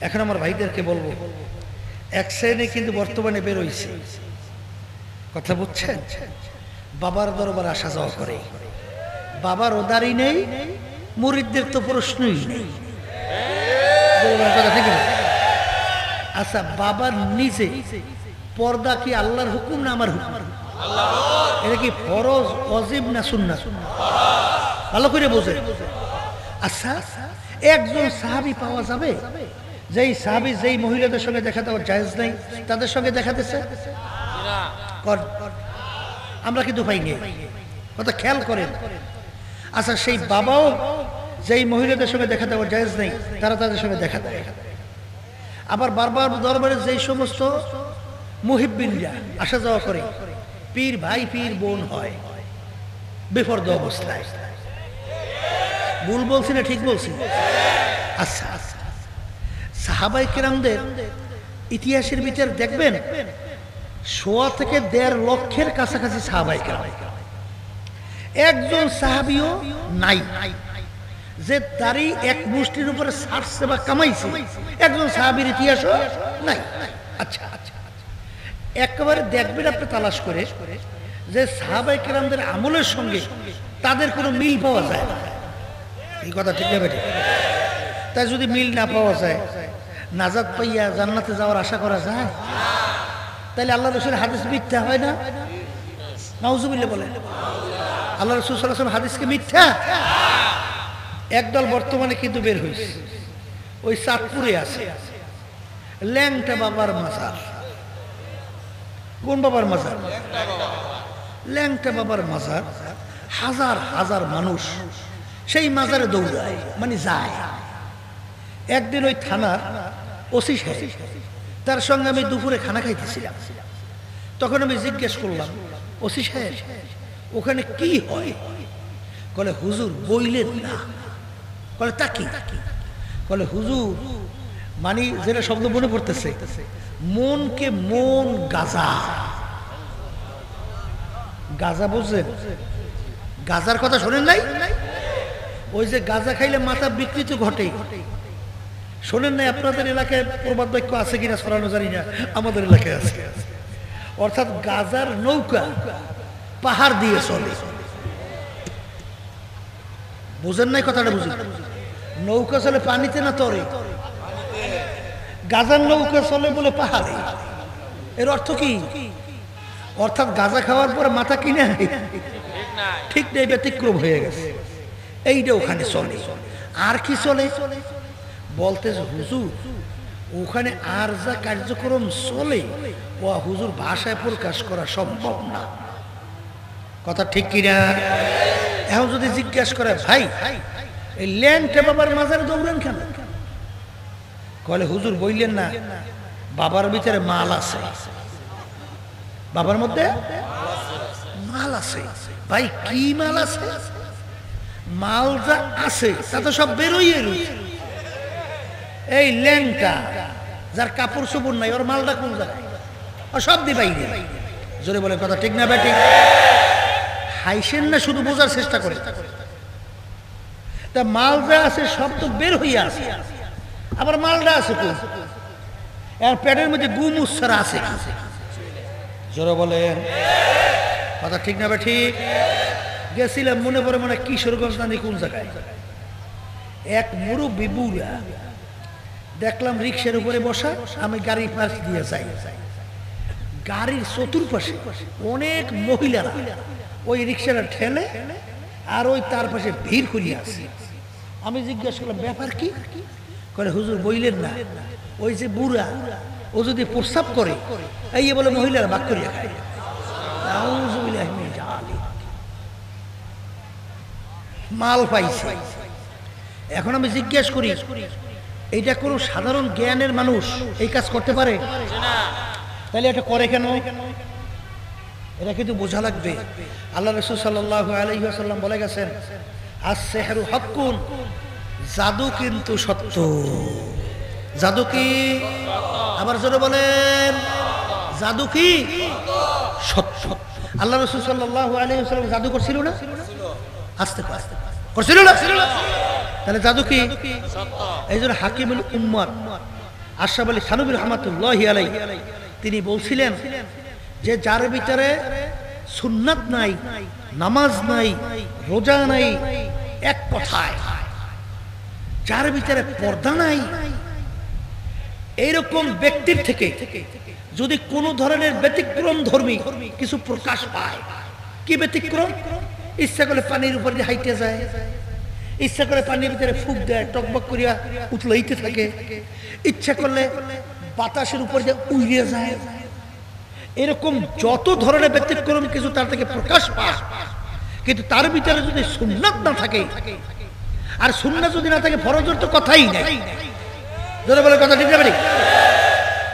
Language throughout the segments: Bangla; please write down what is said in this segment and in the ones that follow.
এখন আমার ভাইদেরকে বলবো, এক শ্রেণী কিন্তু বর্তমানে বের হইছে, কথা বুঝছেন, বাবার দরবার আসা যাওয়া করে, বাবার ওদারি নেই, মুরিদদের তো প্রশ্নই নেই। কথা ঠিক না? আচ্ছা, বাবার নিজে পর্দা কি আল্লাহর হুকুম না আমার হুকুম? এটা কি ফরজ, ওয়াজিব না সুন্নাত? ভালো করে বোঝে। আচ্ছা, একজন সাহাবী পাওয়া যাবে যেই সাহাবী যেই মহিলাদের সঙ্গে দেখা দেওয়ার জায়েজ নাই তাদের সঙ্গে দেখাতেছে? আমরা কিন্তু পাইনি, কথা খেয়াল করেন। আচ্ছা, সেই বাবাও যেই মহিলাদের সঙ্গে দেখা দেওয়ার জায়েজ নেই তারা তাদের সঙ্গে দেখা দেয়। আবার বারবার দরবারে যেই সমস্ত মুহিব্বিনরা আসা যাওয়া করে, পীর ভাই পীর বোন হয় বেফর্দ অবস্থায়। ভুল বলছি না ঠিক বলছি? আচ্ছা, সাহাবায়ে কেরামদের ইতিহাসের বিচার দেখবেন, 1.5 থেকে 1.5 লক্ষের কাছাকাছি সাহাবায়ে কেরাম। একজন সাহাবীও নাই যে তারই এক মুষ্টির উপরে ছাড়ছে বা কামাইছে, একজন সাহাবীর ইতিহাসও নাই। আচ্ছা, একেবারে দেখবেন আপনি তালাশ করে যে সাহাবায়ে কেরামদের আমলের সঙ্গে তাদের কোনো মিল পাওয়া যায় না। এই কথা ঠিক না বেঠিক? তাই যদি মিল না পাওয়া যায়, নাজাত পাইয়া জান্নাতে যাওয়ার আশা করা যায়? তাহলে আল্লাহ রাসূলের হাদিস মিথ্যা হয় না? নাউজুবিল্লাহ বলেন। আল্লাহ রাসূল সাল্লাল্লাহু আলাইহি ওয়াসাল্লাম হাদিসকে মিথ্যা? একদল বর্তমানে কিন্তু বের হয়েছে, ওই চাঁদপুরে আছে ল্যাংটা বাবার মাজার। কোন বাবার মাজার? ল্যাংটা বাবার মাজার। হাজার হাজার মানুষ সেই মাজারে দৌড়ায়, মানে যায়। একদিন ওই থানার ওসি সাহেব, তার সঙ্গে আমি দুপুরে খানা খাইতেছিলাম। তখন আমি জিজ্ঞেস করলাম, ওসি সাহেব ওখানে কি হয়? বলে, হুজুর বইলেন না। বলে, তা কি? বলে, হুজুর মানে যেটা শব্দ মনে পড়তেছে, মনকে মন গাজা। গাজা বুঝলেন? গাজার কথা শোনেন নাই? ওই যে গাজা খাইলে মাথা বিকৃত ঘটে, শোনেন নাই? আপনাদের এলাকায় প্রবাদ বাক্য আছে কিনা ছড়ানো জানি না, আমাদের এলাকায় আছে। অর্থাৎ গাজার নৌকা পাহাড় দিয়ে চলে। বুঝেন নাই কথাটা? বুঝি, নৌকা চলে পানিতে না তরে? গাজার নৌকা চলে বলে পাহাড়ে। এর অর্থ কি? অর্থাৎ গাজা খাওয়ার পরে মাথা কিনে ঠিক নেই, ব্যতিক্রম হয়ে গেছে। এইটা ওখানে চলে। আর কি চলে বলতে, হুজুর ওখানে আর যা কার্যক্রম চলে ও হুজুর ভাষায় প্রকাশ করা সম্ভব না। কথা ঠিক কিনা? এখন যদি জিজ্ঞাসা করে, ভাই এই ল্যাংটা বাবার মাজারে দৌড়ান কেন? বলে, হুজুর বইলেন না, বাবার ভিতরে মাল আছে, বাবার মধ্যে মাল আছে। ভাই কি মাল আছে? মাল যা আছে তা তো সব বেরোই এলো। এই ল্যাংটা যার কাপড় চোপড় নাই, ওর মালটা কোন জায়গায়? সব দিবাই। জোরে বলে কথা ঠিক না বেঠিক? হাইসেন না, শুধু বোঝার চেষ্টা করে। তা মাল যা আছে সব তো বের হইয়া আছে, আবার মালটা আছে কোন? এর পেটের মধ্যে গুমুসারা আছে। জোরে বলেন কথা ঠিক না বেঠিক? গেছিলাম মনে পড়ে মানে কিশোরগঞ্জ নানি কোন জায়গায়, এক মুরব্বি বুড়া দেখলাম রিক্সার উপরে বসা। আমি গাড়ির পাশ দিয়ে যাই, গাড়ির চতুর্পাশে অনেক মহিলারা ওই রিক্সাটা ঠেলে আর ওই তার পাশে ভিড় করিয়া আছে। আমি জিজ্ঞাসা করলাম, ব্যাপার কি? করে, হুজুর বইলেন না, ওই যে বুড়া ও যদি প্রস্রাব করে এই বলে মহিলারা ভাগ করিয়া খায়। মাল পাইছে। এখন আমি জিজ্ঞেস করি, এইটা কোনো সাধারণ জ্ঞানের মানুষ এই কাজ করতে পারে? তাহলে এটা করে কেন? এটা কিন্তু বোঝা লাগবে। আল্লাহ রাসূল সাল্লাল্লাহু আলাইহি ওয়াসাল্লাম বলে গেছেন, আস-সিহরু হাক্কুন, জাদু কিন্তু সত্য। জাদু কি? আবার জোরে বলেন, জাদু কি? সত্য। আল্লাহ রাসূল সাল্লাল্লাহু আলাইহি ওয়াসাল্লাম জাদু করছিল না? আস্তে আস্তে করছিল না? তাহলে জাদু কি? সত্য। এই জন্য হাকিমুল উম্মাত আশরাফ আলী থানভী রহমাতুল্লাহি আলাইহি তিনি বলছিলেন যে যার ভিতরে সুন্নাত নাই, নামাজ নাই, রোজা নাই, এক কথায় যার ভিতরে পর্দা নাই, এইরকম ব্যক্তির থেকে যদি কোনো ধরনের ব্যতিক্রম ধর্মী কিছু প্রকাশ পায়, কি ব্যতিক্রম? ইচ্ছা করলে পানির উপর দিয়ে হাইটে যায়, ইচ্ছা করে পানির ভিতরে ফুক দেয়, টকবক করিয়া উতলাইতে থাকে, ইচ্ছা করলে বাতাসের উপর দিয়ে উড়িয়ে যায়, এরকম যত ধরনের ব্যতিক্রম কিছু তার থেকে প্রকাশ পায়, কিন্তু তার ভিতরে যদি সুন্নাত না থাকে, আর সুন্নাত যদি না থাকে ফরজের তো কথাই নাই। ধরে বলে কথা ঠিক না?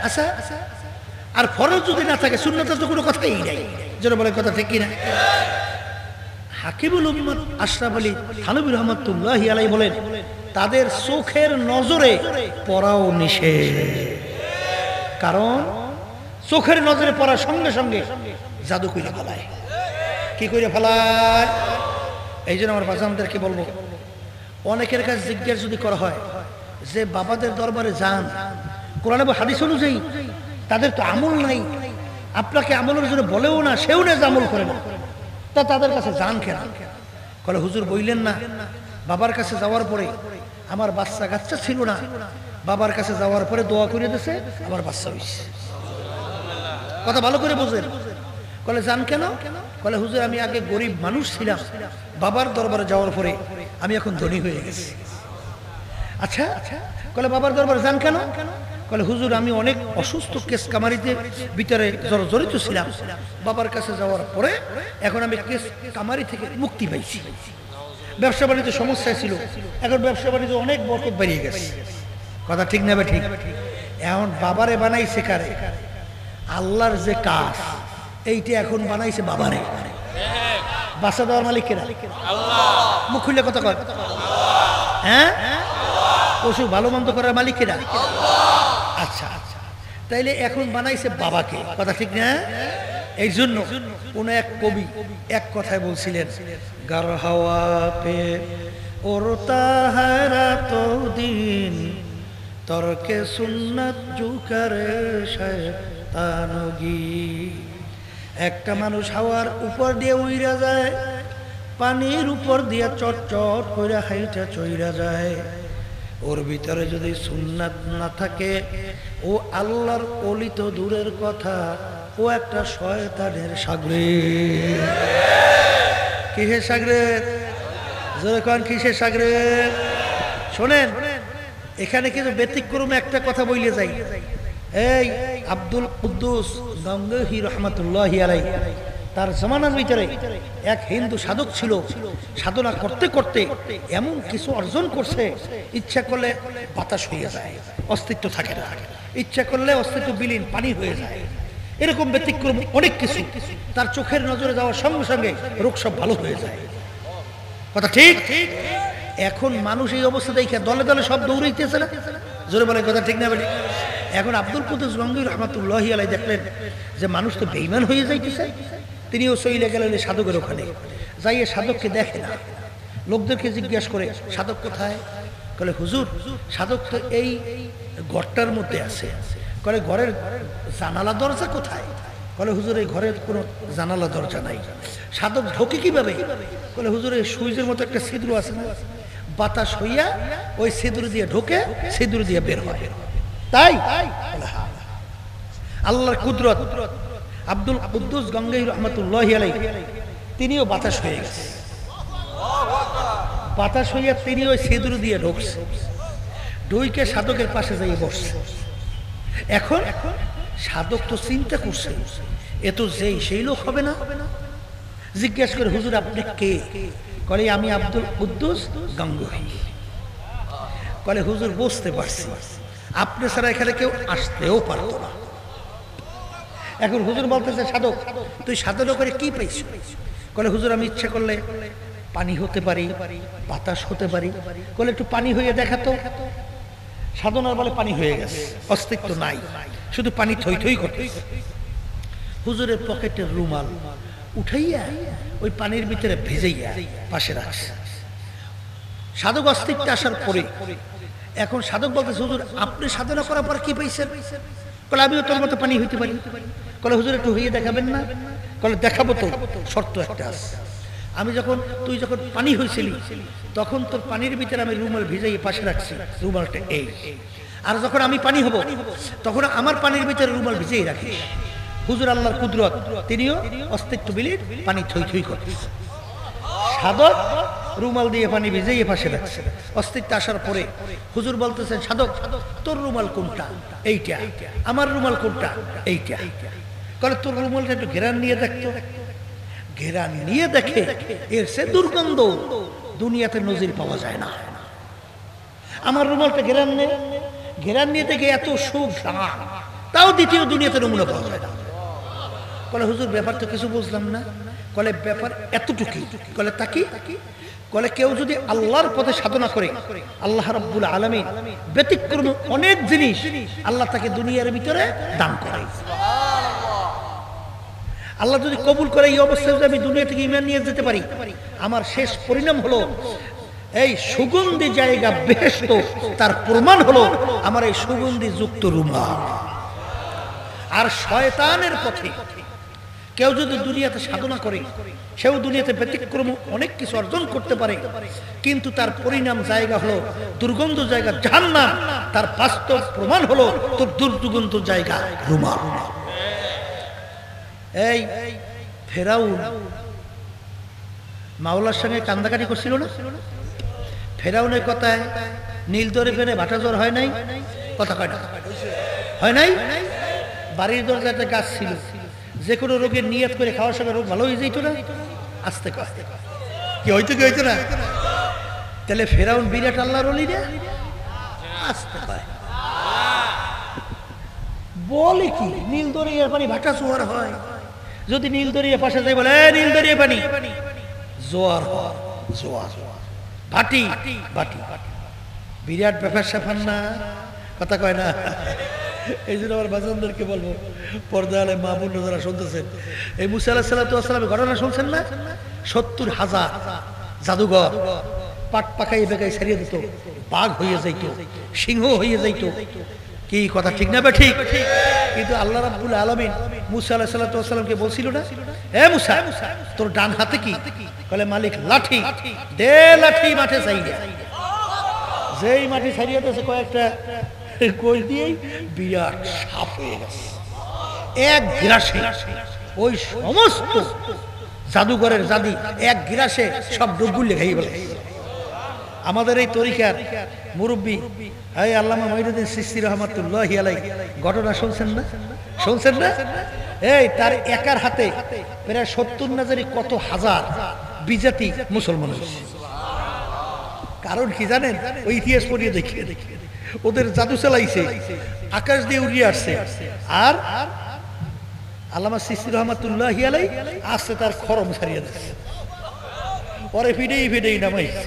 আচ্ছা, আর ফরজ যদি না থাকে সুন্নাতের তো কোনো কথাই নাই। জোরে বলে কথা ঠিক কিনা? হাকিমুল উম্মত আশরাফ আলী থানভী রহমাতুল্লাহি আলাইহি বলেন তাদের চোখের নজরে পড়াও নিষেধ, কারণ চোখের নজরে পড়ার সঙ্গে সঙ্গে জাদু কইরা ফেলায়। কি কইরা ফেলায়? এই জন্য আমার বাচ্চাদেরকে বলবো, অনেকের কাছে জিজ্ঞাসা যদি করা হয় যে বাবাদের দরবারে যান, কোরআন এবং হাদিস অনুযায়ী তাদের তো আমল নাই, আপনাকে আমলের জন্য বলেও না, সেও না যে আমল করে না, তা তাদের কাছে যান কেন? বলে হুজুর বললেন না, বাবার কাছে যাওয়ার পরে আমার বাচ্চা কাচ্চা ছিল না, বাবার কাছে যাওয়ার পরে দোয়া করে দিয়েছে, আমার বাচ্চা হয়েছে। কথা ভালো করে বোঝেন। বলে যান কেন? বলে হুজুর আমি আগে গরিব মানুষ ছিলাম, বাবার দরবারে যাওয়ার পরে আমি এখন ধনী হয়ে গেছি। আচ্ছা, বলে বাবার দরবারে যান কেন? বলে হুজুর আমি অনেক অসুস্থ কেস কামারিতে ভিতরে জড়িত ছিলাম, বাবার কাছে যাওয়ার পরে এখন আমি কেস কামারি থেকে মুক্তি পাইছি, ব্যবসা বাণিজ্য সমস্যায় ছিল, এখন ব্যবসা বাণিজ্য অনেক বরকত বেরিয়ে গেছে। কথা ঠিক না? ঠিক। এখন বাবারে বানাইছে কারে? আল্লাহর যে কাজ এইটা এখন বানাইছে বাবারে। বাচ্চা দেওয়ার মালিক কেনা? মুখ খুললে কথা কয়। হ্যাঁ, পশু ভালো মন্দ করার মালিক কেনা? আচ্ছা, তাইলে এখন বানাইছে বাবাকে। কথা ঠিক না? এই জন্য কোন এক কবি এক কথায় বলছিলেন, গার হাওয়া পে ওরতা হারা তো দিন তরকে সুন্নাত জুকারে শয়তানগি। একটা মানুষ হাওয়ার উপর দিয়ে উইরা যায়, পানির উপর দিয়ে চট চট করে হাইটা চইরা যায়, ওর ভিতরে যদি সুন্নাত না থাকে ও আল্লাহর ওলি তো দূরের কথা, ও একটা শয়তানের সাগরেদ। কিসের সাগরেদ? জোরে কোন কিসের সাগরেদ? শোনেন, এখানে কিন্তু ব্যতিক্রমে একটা কথা বইলে যাই। এই আব্দুল কুদ্দুস গঙ্গোহী রহমাতুল্লাহি আলাইহি তার জামানার ভিতরে এক হিন্দু সাধক ছিল, সাধনা করতে করতে এমন কিছু অর্জন করছে, ইচ্ছা করলে বাতাস হয়ে যায়, অস্তিত্ব থাকে না, ইচ্ছা করলে অস্তিত্ব বিলীন, পানি হয়ে যায়, এরকম ব্যতিক্রম অনেক কিছু তার চোখের নজরে যাওয়ার সঙ্গে সঙ্গে রোগ সব ভালো হয়ে যায়। কথা ঠিক? এখন মানুষ এই অবস্থা দেখে দলে দলে সব দৌড়াইতেছে না? জোরে বলে কথা ঠিক না? এখন আব্দুল কুদ্দুস গঙ্গোহী রহমাতুল্লাহি আলাইহি দেখলেন যে মানুষ তো বেঈমান হয়ে যাইতেছে, তিনিও চলে গেলেন সাধকের ওখানে, যাইয়ে সাধককে দেখে না, লোকদেরকে জিজ্ঞাসা করে সাধক কোথায়? বলে হুজুর সাধক তো এই ঘরটার মধ্যে আছে। বলে ঘরের জানালা দরজা কোথায়? বলে হুজুর এই ঘরের কোনো জানালা দরজা নাই। সাধক ঢোকে কিভাবে? বলে হুজুর এই সুইচের মতো একটা ছিদ্র আছে না, বাতাস হইয়া ওই ছিদ্র দিয়ে ঢোকে, ছিদ্র দিয়ে বের হয়। তাই? আল্লাহর কুদরত। আব্দুল কুদ্দুস গঙ্গোহী রহমাতুল্লাহি আলাইহি তিনিও বাতাস হয়ে গেছে, বাতাস হইয়া তিনি ওই ছিদ্র দিয়ে ঢুকছে, ঢুকে সাধকের পাশে যাইয়ে বসছে। এখন সাধক তো চিন্তা করছে এ তো যেই সেই লোক হবে না, জিজ্ঞেস করে হুজুর আপনি কে? বলে আমি আব্দুল কুদ্দুস গঙ্গোহী। বলে হুজুর বুঝতে পারছি, আপনি ছাড়া এখানে কেউ আসতেও পারতো না। এখন হুজুর বলতেছে সাধক তুই সাধনা করে কি পাইছ? বলে হুজুর আমি ইচ্ছা করলে পানি হতে পারি, বাতাস হতে পারি। বলে একটু পানি হয়ে দেখাতো। সাধনার বলে পানি হয়ে গেছে, অস্তিত্ব নাই, শুধু পানি থই থই করতে। হুজুরের পকেটের রুমাল উঠাইয়া ওই পানির ভিতরে ভেজাইয়া পাশে রাখছে। সাধক অস্তিত্বে আসার পরে এখন সাধক বলতেছে হুজুর আপনি সাধনা করার পর কি পাইছেন? বলে আমিও তোর মতো পানি হইতে পারি। বলে হুজুর একটু হইয়ে দেখাবেন না? বলে দেখাবো তো, শর্ত একটা আছে। তুই যখন পানি হয়েছিলি তখন তোর পানির ভিতরে আমি রুমাল ভিজাইয়ে পাশে রাখছি, রুমালটা এই। আর যখন আমি পানি হব তখন আমার পানির ভিতরে রুমাল ভিজিয়ে রাখি। হুজুর আল্লাহর কুদরত, তিনিও অস্তিত্ব বিলীন পানি থই থই করে। সাধক রুমাল দিয়ে পানি ভিজিয়ে পাশে রাখছে। অস্তিত্ব আসার পরে হুজুর বলতেছেন সাধক তোর রুমাল কোনটা? এইটা। আমার রুমাল কোনটা? এইটা। বলে তোর রুমালটা একটু ঘেরান নিয়ে দেখতো। ঘেরান নিয়ে দেখে এর সে দুর্গন্ধ দুনিয়াতে নজির পাওয়া যায় না। আমার রুমালটা ঘেরান নিয়ে দেখে এত সুঘ্রাণ, তাও দ্বিতীয় দুনিয়াতে নমুনা পাওয়া যায় না। বলে হুজুর ব্যাপার তো কিছু বুঝলাম না। বলে ব্যাপার এতটুকুই। বলে তা কি? বলে কেউ যদি আল্লাহর পথে সাধনা করে আল্লাহ রাব্বুল আলামিন ব্যতিক্রম অনেক জিনিস আল্লাহ তাকে দুনিয়ার ভিতরে দান করে। আল্লাহ যদি কবুল করে এই অবস্থায় যদি আমি দুনিয়া থেকে ঈমান নিয়ে যেতে পারি, আমার শেষ পরিণাম হলো এই সুগন্ধি জায়গা বেহেশত। তার প্রমাণ হলো আমার এই সুগন্ধি যুক্ত রুমাল। আর শয়তানের পথে কেউ যদি দুনিয়াতে সাধনা করে সেও দুনিয়াতে ব্যতিক্রম অনেক কিছু অর্জন করতে পারে, কিন্তু তার পরিণাম জায়গা হলো দুর্গন্ধ জায়গা জাহান্নাম। তার বাস্তব প্রমাণ হলো তোর দুর্গন্ধ জায়গা রুমাল। এই ফেরাউন মাওলার সঙ্গে কান্দাকাটি করছিল না? ফেরাউনের কথায় নীল দরে ফেলে ভাটা জ্বর হয় নাই? কথা কয় না? হয় নাই? বাড়ির দরজায় একটা গাছ ছিল, যে কোনো রোগের নিয়ত করে খাওয়ার সঙ্গে রোগ ভালো হয়ে যেত না? আস্তে আস্তে কি হইতো না? তাহলে ফেরাউন বিরাট আল্লাহর ওলি না? আস্তে পায় বলে কি নীল দরিয়ার পানি ভাটা জোয়ার হয়। যদি নীল দরিয়া পাশে যাই বলে নীল দরিয়া পানি জোয়ার হয়, জোয়ার ভাটি ভাটি বিরাট ব্যাপার স্যাপার না? কথা কয় না? এই জন্য আমার বাজানদেরকে বলবো, পর্দা আলে মা বোন যারা শুনতেছেন, এই মুসা আলাইহিস সালামের ঘটনা শুনছেন না? 70,000 জাদুঘর পাট পাকাই বেকাই ছাড়িয়ে দিত, বাঘ হয়ে যাইত, সিংহ হয়ে যাইত। কি কথা ঠিক না? ঠিক। কিন্তু আল্লাহ রাব্বুল আলামিন মুসা আলাইহিস সালামকে বলছিল না, হে মুসা তোর ডান হাতে কি? বলে মালিক লাঠি দে, লাঠি মাঠে ছাইড়া। যেই মাটি ছাড়িয়ে দিয়েছে কয়েকটা কই দিয়েই বিরাট সাপ হয়ে গেছে। এক গ্রাসে ওই সমস্ত জাদুঘরের জাদি এক গ্রাসে সব ডুবগুলি খাই বলে। আমাদের এই তরিকার মুরব্বী এই আল্লামা মঈনুদ্দিন চিশতি রহমাতুল্লাহি আলাইহি ঘটনা শুনছেন না? এই তার একার হাতে প্রায় 70 না জানি কত হাজার বিজাতি মুসলমান হয়েছে। কারণ কি জানেন? ওই ইতিহাস পড়িয়ে দেখিয়ে ওদের জাদু চালাইছে, আকাশ দিয়ে উড়িয়ে আসছে। আর আল্লামা চিশতি রহমাতুল্লাহি আলাইহি আসছে তার খরম ছাড়িয়ে দিচ্ছে, পরে ফিডেই নামাইছে।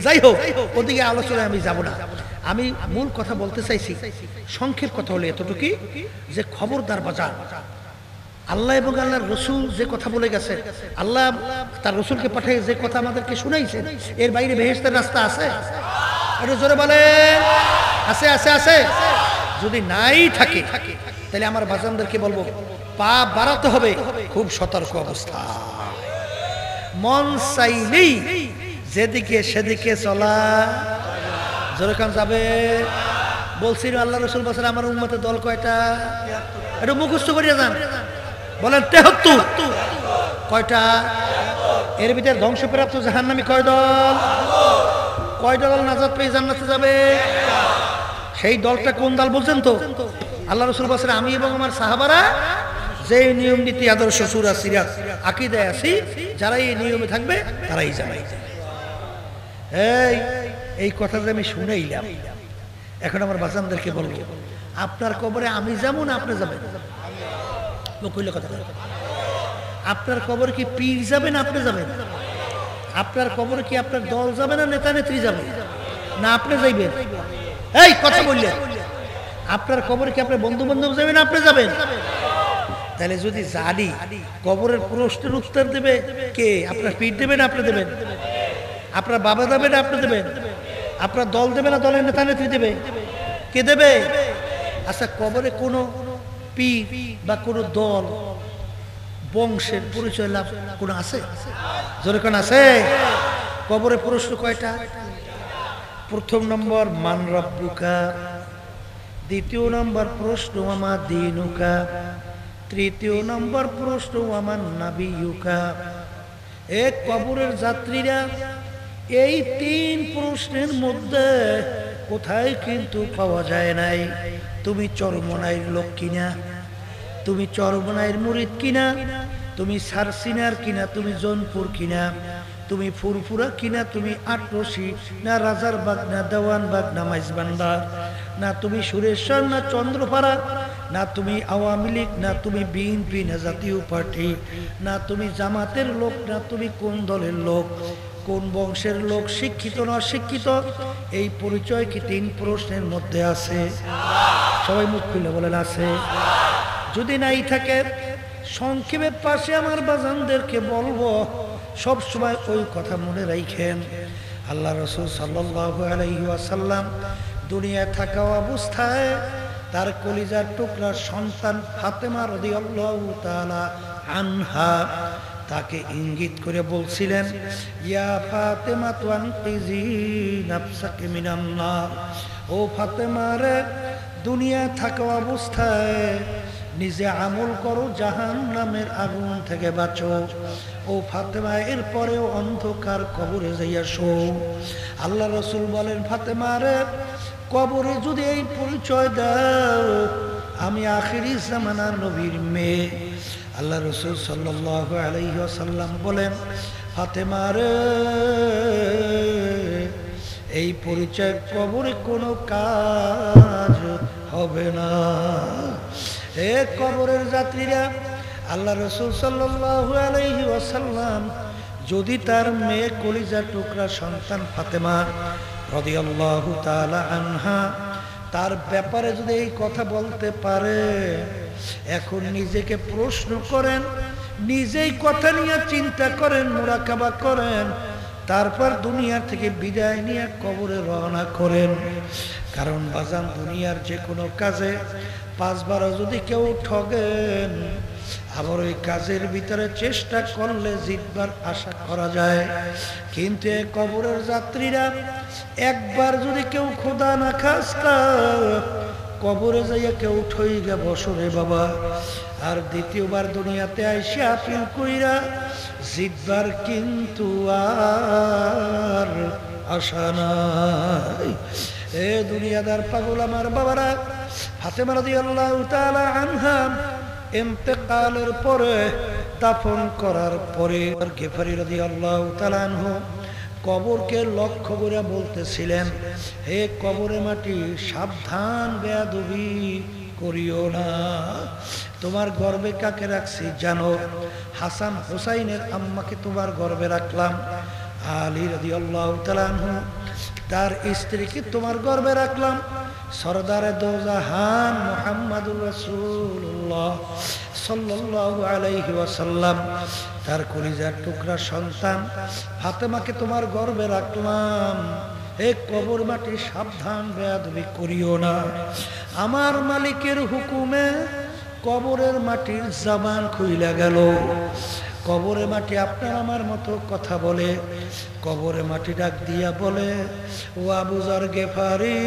যাই হোক, ওদিকে আলোচনায় আমি যাব না। আমি মূল কথা বলতে চাইছি, সংক্ষেপ কথা হলো এতটুকু যে খবরদার বাজার, আল্লাহ এবং আল্লাহর রসুল যে কথা বলে গেছে, আল্লাহ তার রসুলকে পাঠিয়ে যে কথা আমাদেরকে শুনাইছেন, এর বাইরে বেহেশতের রাস্তা আছে? একটু জোরে বলেন, আছে আছে আছে? যদি নাই থাকে তাহলে আমার বাজানদেরকে বলবো পা বাড়াতে হবে খুব সতর্ক অবস্থা। মন চাইলেই যেদিকে সেদিকে চলা যেরকম যাবে। বলছিল আল্লাহ রসুল বলছেন আমার উম্মতের দল কয়টা? একটু মুখস্থ করিয়া যান, বলেন 73। কয়টা? এর ভিতরে ধ্বংসপ্রাপ্ত জাহান্নামী কয় দল? কয়টা দল নাজাত পেয়ে জান্নাতে যাবে? সেই দলটা কোন দল বলছেন তো? আল্লাহ রসুল বলছেন আমি এবং আমার সাহাবারা যে নিয়ম নীতি আদর্শ সূরা সিরাত আকীদায় আছি, যারা এই নিয়মে থাকবে তারাই যাবে। এই কথা যে আমি শুনাইলাম, এখন আমার বাজানদেরকে বলবো আপনার কবরে আমি যাবো না আপনি যাবেন? কথা, আপনার কবর কি পীর যাবেন আপনি যাবেন? আপনার কবর কি আপনার দল যাবে না নেতা নেত্রী যাবে না আপনি যাইবেন? এই কথা বললেন। আপনার কবর কি আপনার বন্ধু বান্ধব যাবেন আপনি যাবেন? তাহলে যদি জানি কবরের প্রশ্নের উত্তর দেবে কে? আপনার পীর দেবেন আপনি দেবেন? আপনার বাবা দেবেন আপনি দেবেন? আপনার দল দেবে না দলের নেতা নেত্রী দেবে? কে দেবে? আচ্ছা, কবরে কোনো পীর বা কোনো দল বংশের পরিচয় লাভ কোনো আছে? জোরে কোন আছে? কবরে প্রশ্ন কয়টা? প্রথম নম্বর মান রব্বুকা, দ্বিতীয় নম্বর প্রশ্ন আমা দীনুকা, তৃতীয় নম্বর প্রশ্ন আমার নাবিয়ুকা। এক কবরের যাত্রীরা এই তিন প্রশ্নের মধ্যে কোথায় কিন্তু পাওয়া যায় নাই তুমি চরমনাইয়ের লোক কিনা, তুমি চরমনাইয়ের মুরিদ কিনা, তুমি সারসিনার কিনা, তুমি জোনপুর কিনা, তুমি ফুরফুরা কিনা, তুমি আটরশি না রাজারবাগ না দেওয়ানবাগ না মাইজবান্ডার, না তুমি সুরেশ্বর না চন্দ্রপাড়া, না তুমি আওয়ামী লীগ, না তুমি বিএনপি না জাতীয় পার্টি, না তুমি জামাতের লোক, না তুমি কোন দলের লোক, কোন বংশের লোক, শিক্ষিত না অশিক্ষিত, এই পরিচয় কি তিন প্রশ্নের মধ্যে আছে? সবাই মুখ খুলে বলেন আছে। যদি নাই থাকে সংক্ষেপে পাশে আমার বাজানদেরকে বলবো সব সময় ওই কথা মনে রাখেন, আল্লাহ রাসূল সাল্লাল্লাহু আলাইহি ওয়াসাল্লাম দুনিয়ায় থাকা অবস্থায় তার কলিজার টুকরা সন্তান ফাতেমা রাদিয়াল্লাহু তাআলা আনহা তাকে ইঙ্গিত করে বলছিলেন, ইয়া ফাতেমা তুনকিজি নাফসাকে মিনান নার, ও ফাতেমা রে, দুনিয়া থাকা অবস্থায় নিজে আমল করো, জাহান্নামের আগুন থেকে বাঁচো। ও ফাতেমা, এরপরেও অন্ধকার কবরে যাইয়া শো। আল্লাহ রাসূল বলেন, ফাতেমা রে, কবরে যদি এই পরিচয় দাও আমি আখিরি জামানার নবীর মেয়ে। আল্লাহ রাসূল সাল্লাল্লাহু আলাইহি ওয়াসাল্লাম বলেন, ফাতেমা রে, এই পরিচয় কবরে কোনো কাজ হবে না। এ কবরের যাত্রীরা, আল্লাহ রাসূল সাল্লাল্লাহু আলাইহি ওয়াসাল্লাম যদি তার মেয়ে কলিজার টুকরা সন্তান ফাতেমা রাদিয়াল্লাহু তাআলা আনহা তার ব্যাপারে যদি এই কথা বলতে পারে, এখন নিজেকে প্রশ্ন করেন, নিজেই কথা নিয়ে চিন্তা করেন, মুরাকাবা করেন, তারপর দুনিয়া থেকে বিদায় নিয়ে কবরে রওনা করেন। কারণ বাজান, দুনিয়ার যে কোনো কাজে 5 বার যদি কেউ ঠগেন, আবার ওই কাজের ভিতরে চেষ্টা করলে জিতবার আশা করা যায়। কিন্তু এই কবরের যাত্রীরা একবার যদি কেউ খোদা না খাস্তা কবরে যাইয়া কেউ ঠই গে বসরে বাবা, আর দ্বিতীয়বার দুনিয়াতে আইসা আপিল কইরা জিতবার কিন্তু আর আশা নাই। এ দুনিয়াদার পাগল আমার বাবারা, ফাতেমা রাদিয়াল্লাহু তাআলা আনহা ইন্তেকালের পরে, দাফন করার পরে গিফারি রাদিয়াল্লাহু তাআলা আনহু কবরকে লক্ষ্য করে বলতেছিলেন, হে কবরে মাটি, সাবধান, বেয়াদবি করিও না। তোমার গর্বে কাকে রাখছি জানো? হাসান হুসাইনের আম্মাকে তোমার গর্বে রাখলাম। আলী রাদিয়াল্লাহু তাআলা আনহু তার স্ত্রীকে তোমার গর্বে রাখলাম। সরদারে দোজাহান মুহাম্মাদুর রাসূলুল্লাহ সাল্লাল্লাহু আলাইহি ওয়াসাল্লাম তার কলিজার টুকরা সন্তান ফাতেমাকে তোমার গর্বে রাখলাম। হে কবর মাটি, সাবধান, বেয়াদবি করিও না। আমার মালিকের হুকুমে কবরের মাটির জবান খুইলা গেল। কবরে মাটি আপনার আমার মতো কথা বলে। কবরে মাটি ডাক দিয়া বলে, ও আবু যর গেফারি,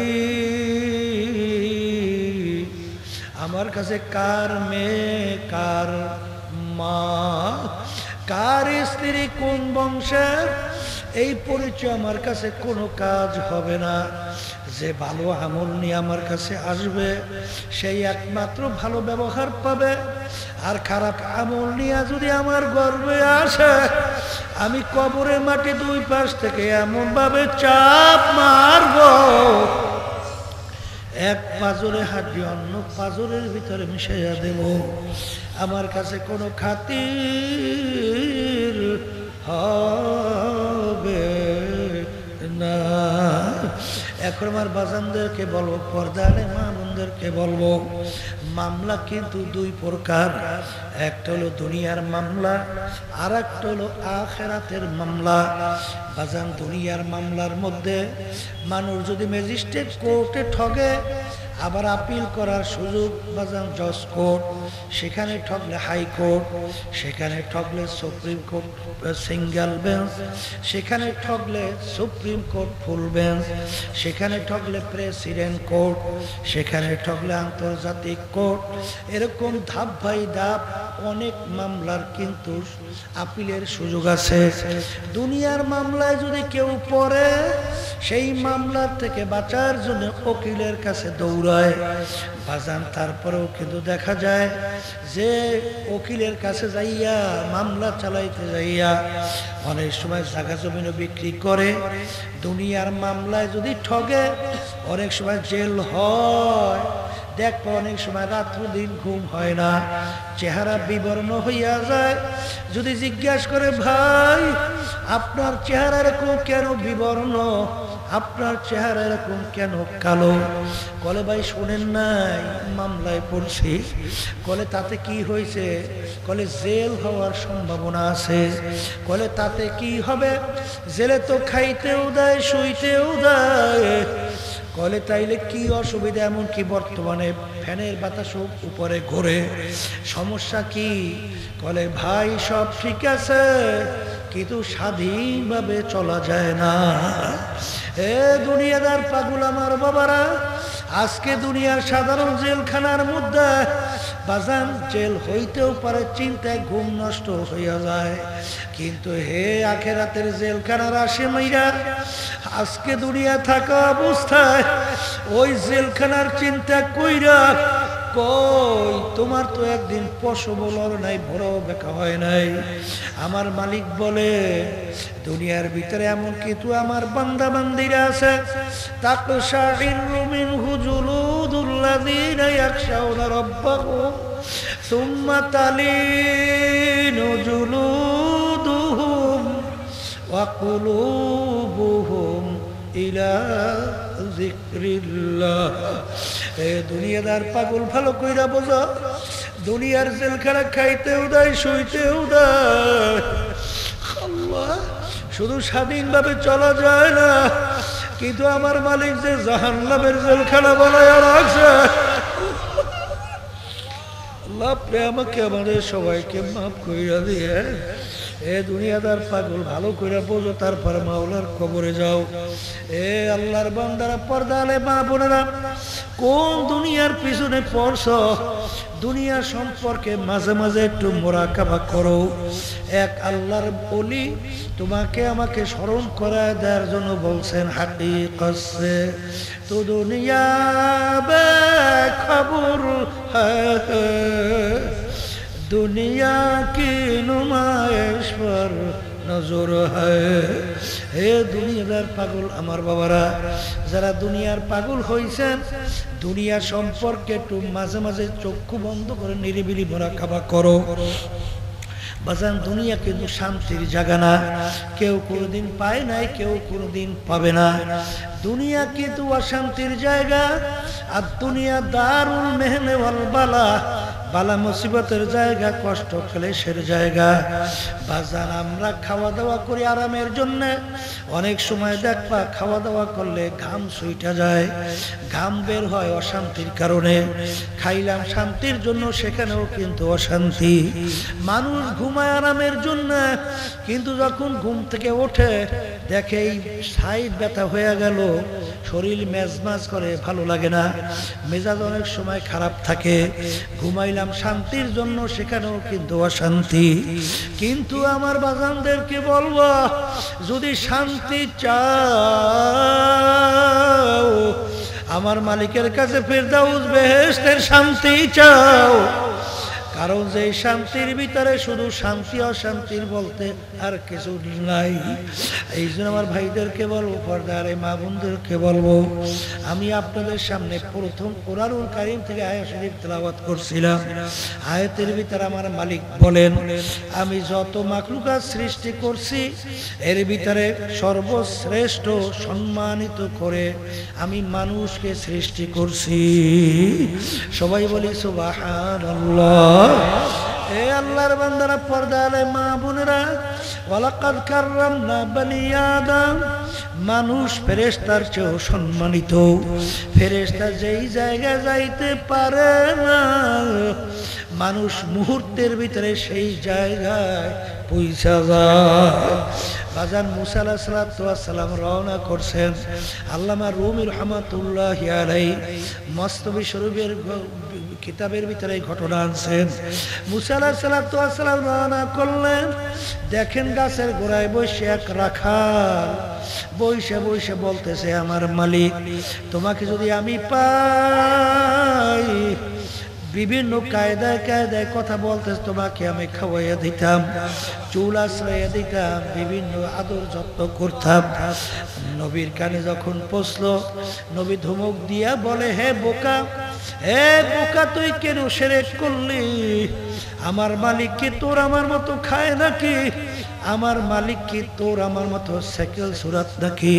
আমার কাছে কার মেয়ে, কার মা, কার স্ত্রী, কোন বংশের, এই পরিচয় আমার কাছে কোনো কাজ হবে না। যে ভালো আমল নিয়ে আমার কাছে আসবে সেই একমাত্র ভালো ব্যবহার পাবে। আর খারাপ আমল নিয়ে যদি আমার গর্বে আসে, আমি কবরের মাটি 2 পাশ থেকে এমন ভাবে চাপ মারব, এক পাজরে হাড্ডি অন্য পাজরের ভিতরে মিশাইয়া দেব। আমার কাছে কোনো খাতির হবে না। এখন আমার বাজানদেরকে বলবো, পর্দারে মা বোনদেরকে বলবো, মামলা কিন্তু দুই প্রকার, একটা হলো দুনিয়ার মামলা আর একটা হলো আখিরাতের মামলা। বাজান দুনিয়ার মামলার মধ্যে মানুষ যদি ম্যাজিস্ট্রেট কোর্টে ঠগে আবার আপিল করার সুযোগ বাজান জজ কোর্ট, সেখানে ঠকলে হাইকোর্ট, সেখানে ঠকলে সুপ্রিম কোর্ট সিঙ্গেল বেঞ্চ, সেখানে ঠকলে সুপ্রিম কোর্ট ফুল বেঞ্চ, সেখানে ঠকলে প্রেসিডেন্ট কোর্ট, সেখানে ঠকলে আন্তর্জাতিক কোর্ট। এরকম ধাপ বাই ধাপ অনেক মামলার কিন্তু আপিলের সুযোগ আছে। দুনিয়ার মামলায় যদি কেউ পড়ে সেই মামলার থেকে বাঁচার জন্য উকিলের কাছে দৌড়ায় বাজান, তারপরেও কিন্তু দেখা যায় যে উকিলের কাছে যাইয়া মামলা চালাইতে যাইয়া অনেক সময় জায়গা জমিনও বিক্রি করে। দুনিয়ার মামলায় যদি ঠগে অনেক সময় জেল হয়, দেখবো অনেক সময় রাত্র দিন ঘুম হয় না, চেহারা বিবর্ণ হইয়া যায়। যদি জিজ্ঞাসা করে ভাই আপনার চেহারা এরকম কেন বিবর্ণ, আপনার চেহারা এরকম কেন কালো, কলে ভাই শোনেন নাই মামলায় পড়ছি, কলে তাতে কি হয়েছে, কলে জেল হওয়ার সম্ভাবনা আছে, কলে তাতে কি হবে, জেলে তো খাইতেও দেয় শুইতেও দেয়, কলে তাইলে কি অসুবিধা, এমনকি বর্তমানে ফ্যানের বাতাস উপরে ঘোরে, সমস্যা কি, কলে ভাই সব ঠিক আছে কিন্তু স্বাধীনভাবে চলা যায় না। এ দুনিয়াদার পাগল আমার বাবারা, আজকে দুনিয়ার সাধারণ জেলখানার মধ্যে বাজান জেল হইতেও পারে, চিন্তায় ঘুম নষ্ট হইয়া যায়, কিন্তু হে আখেরাতের জেলখানার আসামিরা আজকে দুনিয়া থাকা অবস্থায় ওই জেলখানার চিন্তা কইরা কই তোমার তো একদিন পশবলর নাই, বড় বেকা হয় নাই। আমার মালিক বলে দুনিয়ার ভিতরে এমন কিছু আমার বান্দা বান্দিরা আছে তাকশাইরু মিনহু জুলুদুল্লাযীনা ইয়াখশাউনা রাব্বাহুম সুম্মা তালিনু জুলুদুহুম ওয়া কুলুবুহুম ইলা যিকরিল্লাহ। এ দুনিয়াদার পাগল ভালো কইরা বোঝো, দুনিয়ার জেলখানা খাইতেও দেয় শুইতেও দেয়, আল্লাহ শুধু স্বাধীনভাবে চলা যায় না, কিন্তু আমার মালিক যে জাহান্নামের জেলখানা বানায়া রাখছে, আল্লাহ আপনি আমাকে আমাদের সবাইকে মাফ কইরা দিয়ে। এ দুনিয়াদার পাগল ভালো করে বোঝো, তারপর মাওলার কবরে যাও। এ আল্লাহর বান্দারা, পর্দালে মা বোনেরা, কোন দুনিয়ার পিছনে পড়ছ, দুনিয়া সম্পর্কে মাঝে মাঝে একটু মুরাকাবা করো। এক আল্লাহর ওলি তোমাকে আমাকে স্মরণ করায় দেওয়ার জন্য বলছেন, হাকিকত সে তো দুনিয়া বে খবর হ্যায়, দুনিয়া কি নুমাইশ পর নজর হয়। হে দুনিয়াদার পাগল আমার বাবারা, যারা দুনিয়ার পাগল হইছেন, দুনিয়া সম্পর্কে একটু মাঝে মাঝে চক্ষু বন্ধ করে নিরিবিলি মুরাকাবা করো। বাজান দুনিয়া কিন্তু শান্তির জায়গা না, কেউ কোনোদিন পায় নাই, কেউ কোনোদিন পাবে না। দুনিয়া কিন্তু অশান্তির জায়গা, আর দুনিয়া দারুল মেহনে ওয়াল বালা, বালা মুসিবতের জায়গা, কষ্ট ক্লেশের জায়গা। বাজান আমরা খাওয়া দাওয়া করি আরামের জন্য, অনেক সময় দেখবা খাওয়া দাওয়া করলে ঘাম ছুইটা যায়, ঘাম বের হয় অশান্তির কারণে। খাইলাম শান্তির জন্য, সেখানেও কিন্তু অশান্তি। মানুষ ঘুমায় আরামের জন্য, কিন্তু যখন ঘুম থেকে ওঠে দেখে এই সাইড ব্যথা হয়ে গেল, শরীর মেজমাজ করে, ভালো লাগে না, মেজাজ অনেক সময় খারাপ থাকে। ঘুমাইলাম শান্তির জন্য, সেখানেও কিন্তু অশান্তি। কিন্তু আমার বাজানদেরকে বলবো, যদি শান্তি চাও আমার মালিকের কাছে ফেরদাউস বেহেশতের শান্তি চাও, কারণ যে শান্তির ভিতরে শুধু শান্তি অশান্তির বলতে আর কিছু নাই। এই জন্য আমার ভাইদেরকে বলবো, পর্দার মা বোনদেরকে বলবো, আমি আপনাদের সামনে প্রথম কোরআনুল কারীম থেকে আয়াত শরীফ তেলাওয়াত করছিলাম। আয়াতের ভিতরে আমার মালিক বলেন, আমি যত মাখলুকাত সৃষ্টি করছি এর ভিতরে সর্বশ্রেষ্ঠ সম্মানিত করে আমি মানুষকে সৃষ্টি করছি। সবাই বলি সুবহানাল্লাহ। এ আল্লাহর বান্দারা, পর্দার মা বোনেরা, ওয়ালাকাদ কাররামনা বনি আদম, মানুষ ফেরেশতার চেয়েও সম্মানিত। ফেরেশতা যেই জায়গায় যাইতে পারে না, মানুষ মুহূর্তের ভিতরে সেই জায়গায় পৌঁছা যায়। বাজান মুসা আলাইহিস সালাম রওনা করছেন। আল্লামা রুমি রহমাতুল্লাহি আলাইহি মস্তবি শরীফের কিতাবের ভিতরে ঘটনা আনছেন। মুসা আলাইহিস সালাম রওনা করলেন, দেখেন গাছের গোড়ায় বসে এক রাখাল বইসে বইসে বলতেছে, আমার মালিক, তোমাকে যদি আমি পাই, বিভিন্ন কায়দায় কায়দায় কথা বলতেছে, তোমাকে আমি খাওয়াইয়া দিতাম, চুল আশ্রয় দিতাম, বিভিন্ন আদর যত্ন করতাম। নবীর কানে যখন পৌঁছলো, নবী ধমক দিয়া বলে, হে বোকা, হে বোকা, তুই কেন শিরক করলি? আমার মালিক কি তোর আমার মতো খায় নাকি? আমার মালিক কি তোর আমার মতো সাইকেল সুরাত নাকি?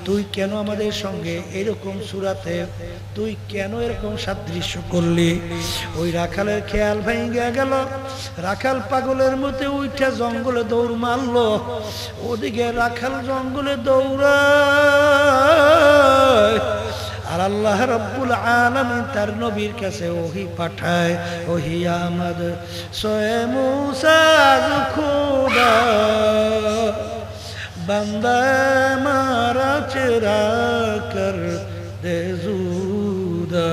তুই কেন আমাদের সঙ্গে এরকম সুরাতে তুই কেন এরকম সাদৃশ্য করলি? ওই রাখালের খেয়াল ভেঙে গেল। রাখাল পাগলের মতো উঠে জঙ্গলে দৌড় মারলো। ওদিকে রাখাল জঙ্গলে দৌড়ায়, আর আল্লাহ রাব্বুল আলামিন তার নবীর কাছে ওহী পাঠায়। ওহী আমাদ সোয়ে মুসা খুদা বান্দা মারা চেরা কর দে জুদা।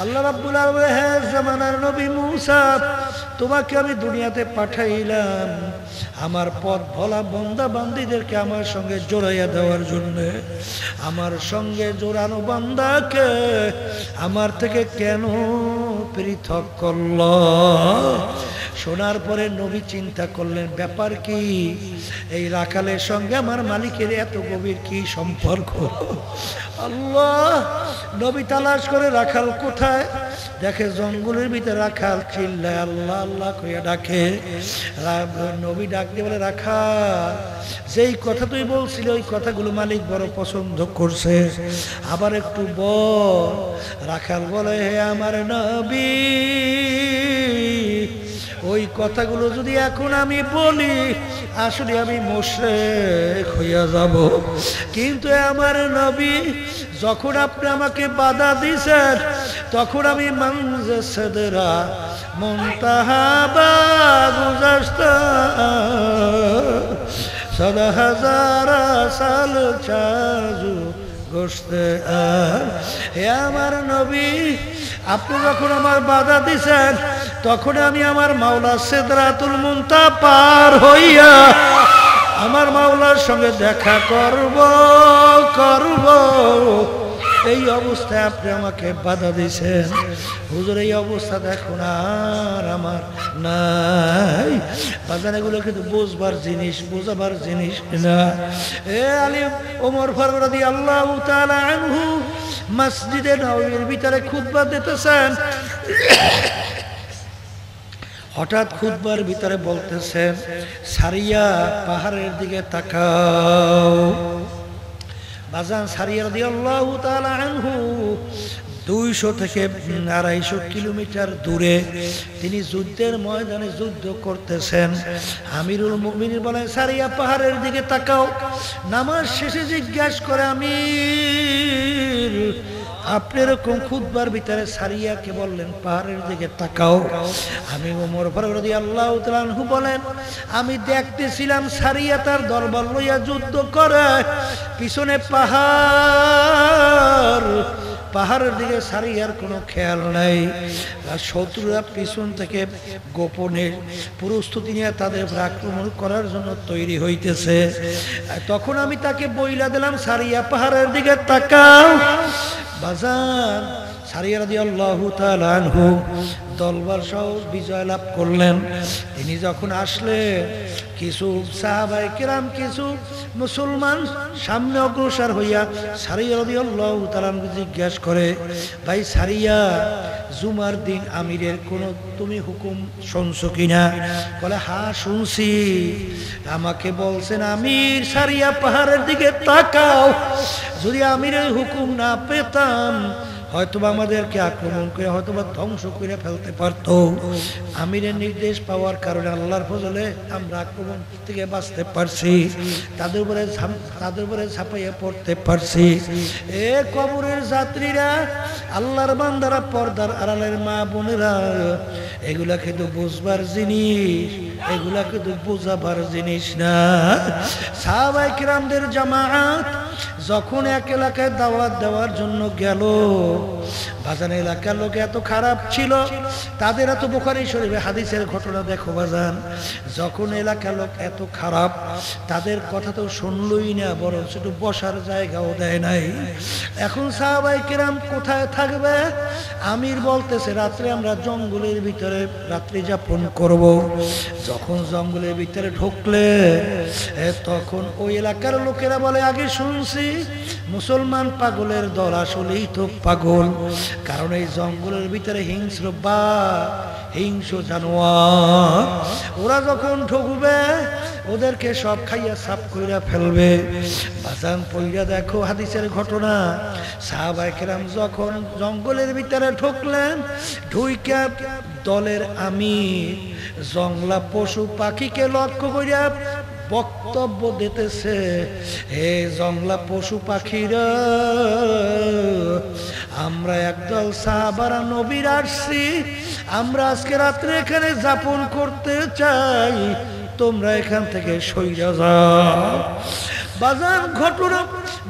আল্লাহ রাব্বুল আলামিন, হে জামানার নবী মুসা, তোমাকে আমি দুনিয়াতে পাঠাইলাম আমার পথ ভোলা বান্দা বান্দীদেরকে আমার সঙ্গে জোড়াইয়া দেওয়ার জন্য। আমার সঙ্গে জোড়ানো বান্দাকে আমার থেকে কেন পৃথক করল? শোনার পরে নবী চিন্তা করলেন, ব্যাপার কি? এই রাখালের সঙ্গে আমার মালিকের এত গভীর কি সম্পর্ক? আল্লাহ! নবী তালাশ করে রাখাল কোথায়, দেখে জঙ্গলের ভিতরে রাখাল চিল্লায় আল্লাহ আল্লাহ কইয়া ডাকে। নবী ডাক দিয়ে বলে, রাখাল, যেই কথা তুই বলছিলি ওই কথাগুলো মালিক বড় পছন্দ করছে, আবার একটু বল। রাখাল বলে, হে আমার নবী, ওই কথাগুলো যদি এখন আমি বলি আসলে আমি মুশরিক হইয়া যাব। কিন্তু আমার নবী, যখন আপনি আমাকে বাধা দিয়েছেন তখন আমি মানজে সদরা মুনতাহা গুজাশতা সদা হাজারা সাল চাজু গোশতে। হে আমার নবী, আপনি যখন আমার বাধা দিছেন তখন আমি আমার মাওলা সিদরাতুল মুনতাহা পার হইয়া আমার মাওলার সঙ্গে দেখা করব। এই অবস্থায় আপনি আমাকে বাধা দিয়েছেন। হুজুর, এই অবস্থা দেখুন আর আমার নাই। বাজান, এগুলো কিন্তু বুঝবার জিনিস, বোঝাবার জিনিস না। এ আলিম ওমর ফারুক রাদিয়াল্লাহু তাআলা আনহু মসজিদে নববীর ভিতরে খুতবা দিতেছেন। হঠাৎ খুতবার ভিতরে বলতেছেন, সারিয়া পাহাড়ের দিকে তাকাও। বাজান, সারিয়া রাদিয়াল্লাহু তাআলা আনহু 200 থেকে 250 কিলোমিটার দূরে তিনি যুদ্ধের ময়দানে যুদ্ধ করতেছেন। আমিরুল মুমিনিন বলেন, সারিয়া পাহাড়ের দিকে তাকাও। নামাজ শেষে জিজ্ঞাসা করে, আমির, আপনি এরকম খুতবার ভিতরে সারিয়াকে বললেন পাহাড়ের দিকে তাকাও। আমি ওমর ফারুক রাদিয়াল্লাহু তাআলা আনহু বলেন, আমি দেখতেছিলাম সারিয়া তার দরবার লইয়া যুদ্ধ করে, পিছনে পাহাড়ের দিকে সারিয়ার কোনো খেয়াল নাই। শত্রুরা পিছন থেকে গোপনে প্রস্তুতি নিয়ে তাদের আক্রমণ করার জন্য তৈরি হইতেছে। তখন আমি তাকে বইলা দিলাম, সারিয়া পাহাড়ের দিকে তাকাও। বাজান, সারিয়া রাদিয়াল্লাহু তাআলা আনহু দলবল সহ বিজয় লাভ করলেন। তিনি যখন আসলেন কিছু সাহাবায়ে কেরাম কিছু মুসলমান সামনে অগ্রসর হইয়া সারিয়া রাদিয়াল্লাহু তাআলা জিজ্ঞাসা করে, ভাই সারিয়া, জুমার দিন আমিরের কোনো তুমি হুকুম শুনছো কিনা? বলে হ্যাঁ শুনছি। আমাকে বলছেন আমির সারিয়া পাহাড়ের দিকে তাকাও, যদি আমিরের হুকুম না পেতাম হয়তোবা আমাদেরকে আক্রমণ করে হয়তোবা ধ্বংস করে ফেলতে পারত। আমিরের নির্দেশ পাওয়ার কারণে আল্লাহর ফজলে আমরা আক্রমণ থেকে বাঁচতে পারছি, তাদের উপরে ঝাঁপাইয়া পড়তে পারছি। এ কবরের যাত্রীরা, আল্লাহর বান্দারা, পর্দার আড়ালের মা বোনেরা, এগুলা কিন্তু বুঝবার জিনিস, এগুলা কিন্তু বোঝাবার জিনিস না। সাহাবায়ে কিরামদের জামাত যখন এক এলাকায় দাওয়াত দেওয়ার জন্য গেল, বাজান এলাকার লোক এত খারাপ ছিল, তাদের এত বুখারী শরীফে হাদিসের ঘটনা দেখো বাজান, যখন এলাকার লোক এত খারাপ, তাদের কথা তো শুনলই না, বরং শুধু বসার জায়গাও দেয় নাই। এখন সাহাবায়ে কেরাম কোথায় থাকবে? আমির বলতেছে রাত্রে আমরা জঙ্গলের ভিতরে রাত্রি যাপন করব। যখন জঙ্গলের ভিতরে ঢুকলে তখন ওই এলাকার লোকেরা বলে, আগে শুনছি মুসলমান পাগলের দল, আসলেই তো পাগল, কারণ এই জঙ্গলের ভিতরে হিংস্র বা হিংস্র জানোয়ার, ওরা যখন ঢুকবে ওদেরকে সব খাইয়া সাফ কইরা ফেলবে। বাজান পইরা দেখো হাদিসের ঘটনা, সাহাবায়ে কেরাম যখন জঙ্গলের ভিতরে ঢুকলেন, ঢুইকা দলের আমির জংলা পশু পাখিকে লক্ষ্য করিয়া বক্তব্য দিতেছে, হে জংলা পশু পাখিরা, আমরা একদল সাহাবারা নবীর আসছি, আমরা আজকে রাত্রে এখানে যাপন করতে চাই, তোমরা এখান থেকে সইরা যাও। বাজার ঘটনা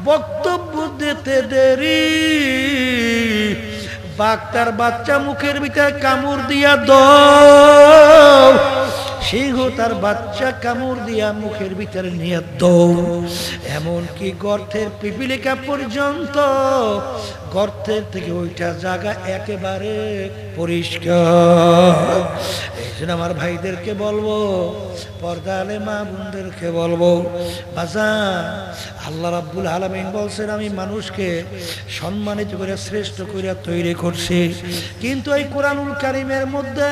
বক্তব্য দিতে দেরি, বাঘ তার বাচ্চা মুখের ভিতরে কামড় দিয়া দাও, সিংহ তার বাচ্চা কামড় দিয়া মুখের ভিতরে নিয়ে দৌড়, এমনকি গর্তের পিপিলিকা পর্যন্ত গর্তের থেকে ওইটা জায়গা একেবারে পরিষ্কার। এই জন্য আমার ভাইদেরকে বলবো, পর্দা আলে মা বোনদেরকে বলবো, বাজান আল্লাহ রাব্বুল আলামিন বলছেন আমি মানুষকে সম্মানিত করে শ্রেষ্ঠ করে তৈরি করছি, কিন্তু এই কোরআনুল কারীমের মধ্যে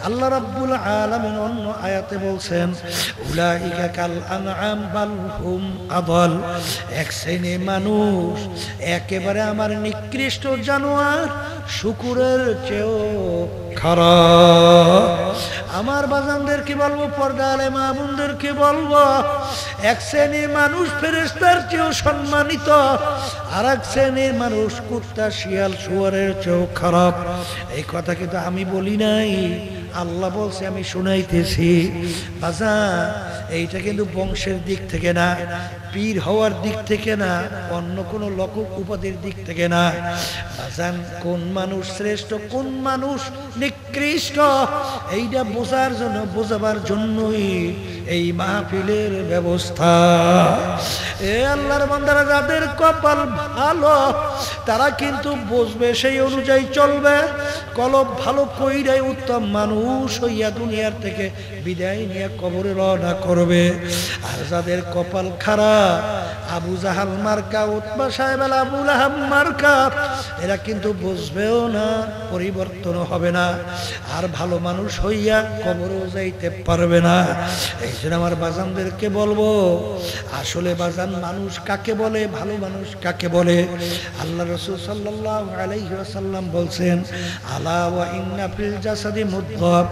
আল্লাহ রাব্বুল আলামিন অন্য আয়াতে বলছেন উলাইকা কাল আনআম বাল হুম আদাল, এক শ্রেণীর মানুষ একেবারে আমার নিকৃষ্ট জানোয়ার, শুকুরের চেয়েও খারাপ। আমার বাজানদেরকে বলবো, পর্দা আলে মা বোনদেরকে বলবো, এক শ্রেণীর মানুষ ফেরেশতার চেয়েও সম্মানিত, আর এক শ্রেণীর মানুষ কুত্তা শিয়াল শুয়ারের চেয়েও খারাপ। এই কথা কিন্তু আমি বলি নাই, আল্লাহ বলছে, আমি শুনাইতেছি। বাজান এইটা কিন্তু বংশের দিক থেকে না, পীর হওয়ার দিক থেকে না, অন্য কোন লৌকিক উপাধির দিক থেকে না। বাজান কোন মানুষ শ্রেষ্ঠ, কোন মানুষ নিকৃষ্ট, এইটা বোঝার জন্য, বোঝাবার জন্যই এই মাহফিলের ব্যবস্থা। এ আল্লাহর বান্দারা, যাদের কপাল ভালো তারা কিন্তু বুঝবে, সেই অনুযায়ী চলবে, কলব ভালো কইরাই উত্তম মানুষ হইয়া দুনিয়ার থেকে বিদায় নিয়ে কবরে রওনা করবে। আর যাদের কপাল খারাপ, আবু জাহাল মার্কা, উতবা সাহেব আল আবু লাহাব মার্কা, এরা কিন্তু বুঝবেও না, পরিবর্তনও হবে না, আর ভালো মানুষ হইয়া কবরেও যাইতে পারবে না। এই জন্য আমার বাজানদেরকে বলবো, আসলে বাজান মানুষ কাকে বলে, ভালো মানুষ কাকে বলে? আল্লাহ রাসূল সাল্লাল্লাহু আলাইহি ওয়াসাল্লাম বলছেন, আলা ওয়া ইন্না ফিল জাসাদি মুদগাহ,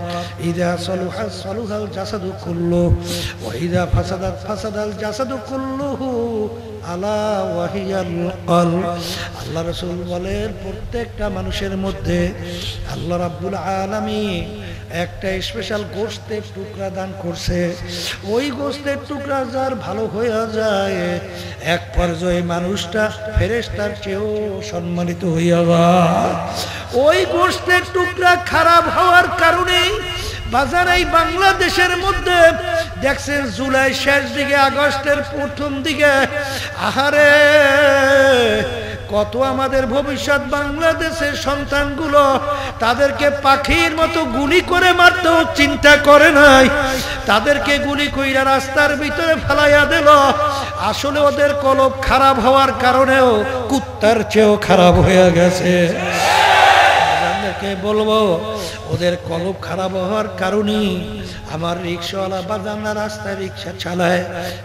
ইযা সালুহা সালুহাল জাসাদু কুল্লুহু ওয়া ইযা ফাসাদাত ফাসাদাল জাসাদু কুল্লুহু আলা ওয়া হিয়াল কলব। আল্লাহ রাসূল বলেন, প্রত্যেকটা মানুষের মধ্যে আল্লাহ রাব্বুল আলামিন একটা স্পেশাল গোশতের টুকরা দান করছে। ওই গোশতের টুকরা যার ভালো হয়ে যায়, এক পর্যায়ে মানুষটা ফেরেশতার চেয়েও সম্মানিত হইয়া যায়। ওই গোশতের টুকরা খারাপ হওয়ার কারণে বাজার এই বাংলাদেশের মধ্যে দেখছেন জুলাই শেষ দিকে, আগস্টের প্রথম দিকে, আহারে কত আমাদের ভবিষ্যৎ বাংলাদেশের সন্তানগুলো তাদেরকে পাখির মতো গুলি করে মারতেও চিন্তা করে নাই, তাদেরকে গুলি কইরা রাস্তার ভিতরে ফেলাইয়া দিল। আসলে ওদের কলব খারাপ হওয়ার কারণেও কুত্তার চেয়েও খারাপ হয়ে গেছে। বলবো ওদের কলব খারাপ হওয়ার কারণেই আমার রিক্সাওয়ালা বাজানা রাস্তায় রিক্সা চালায়,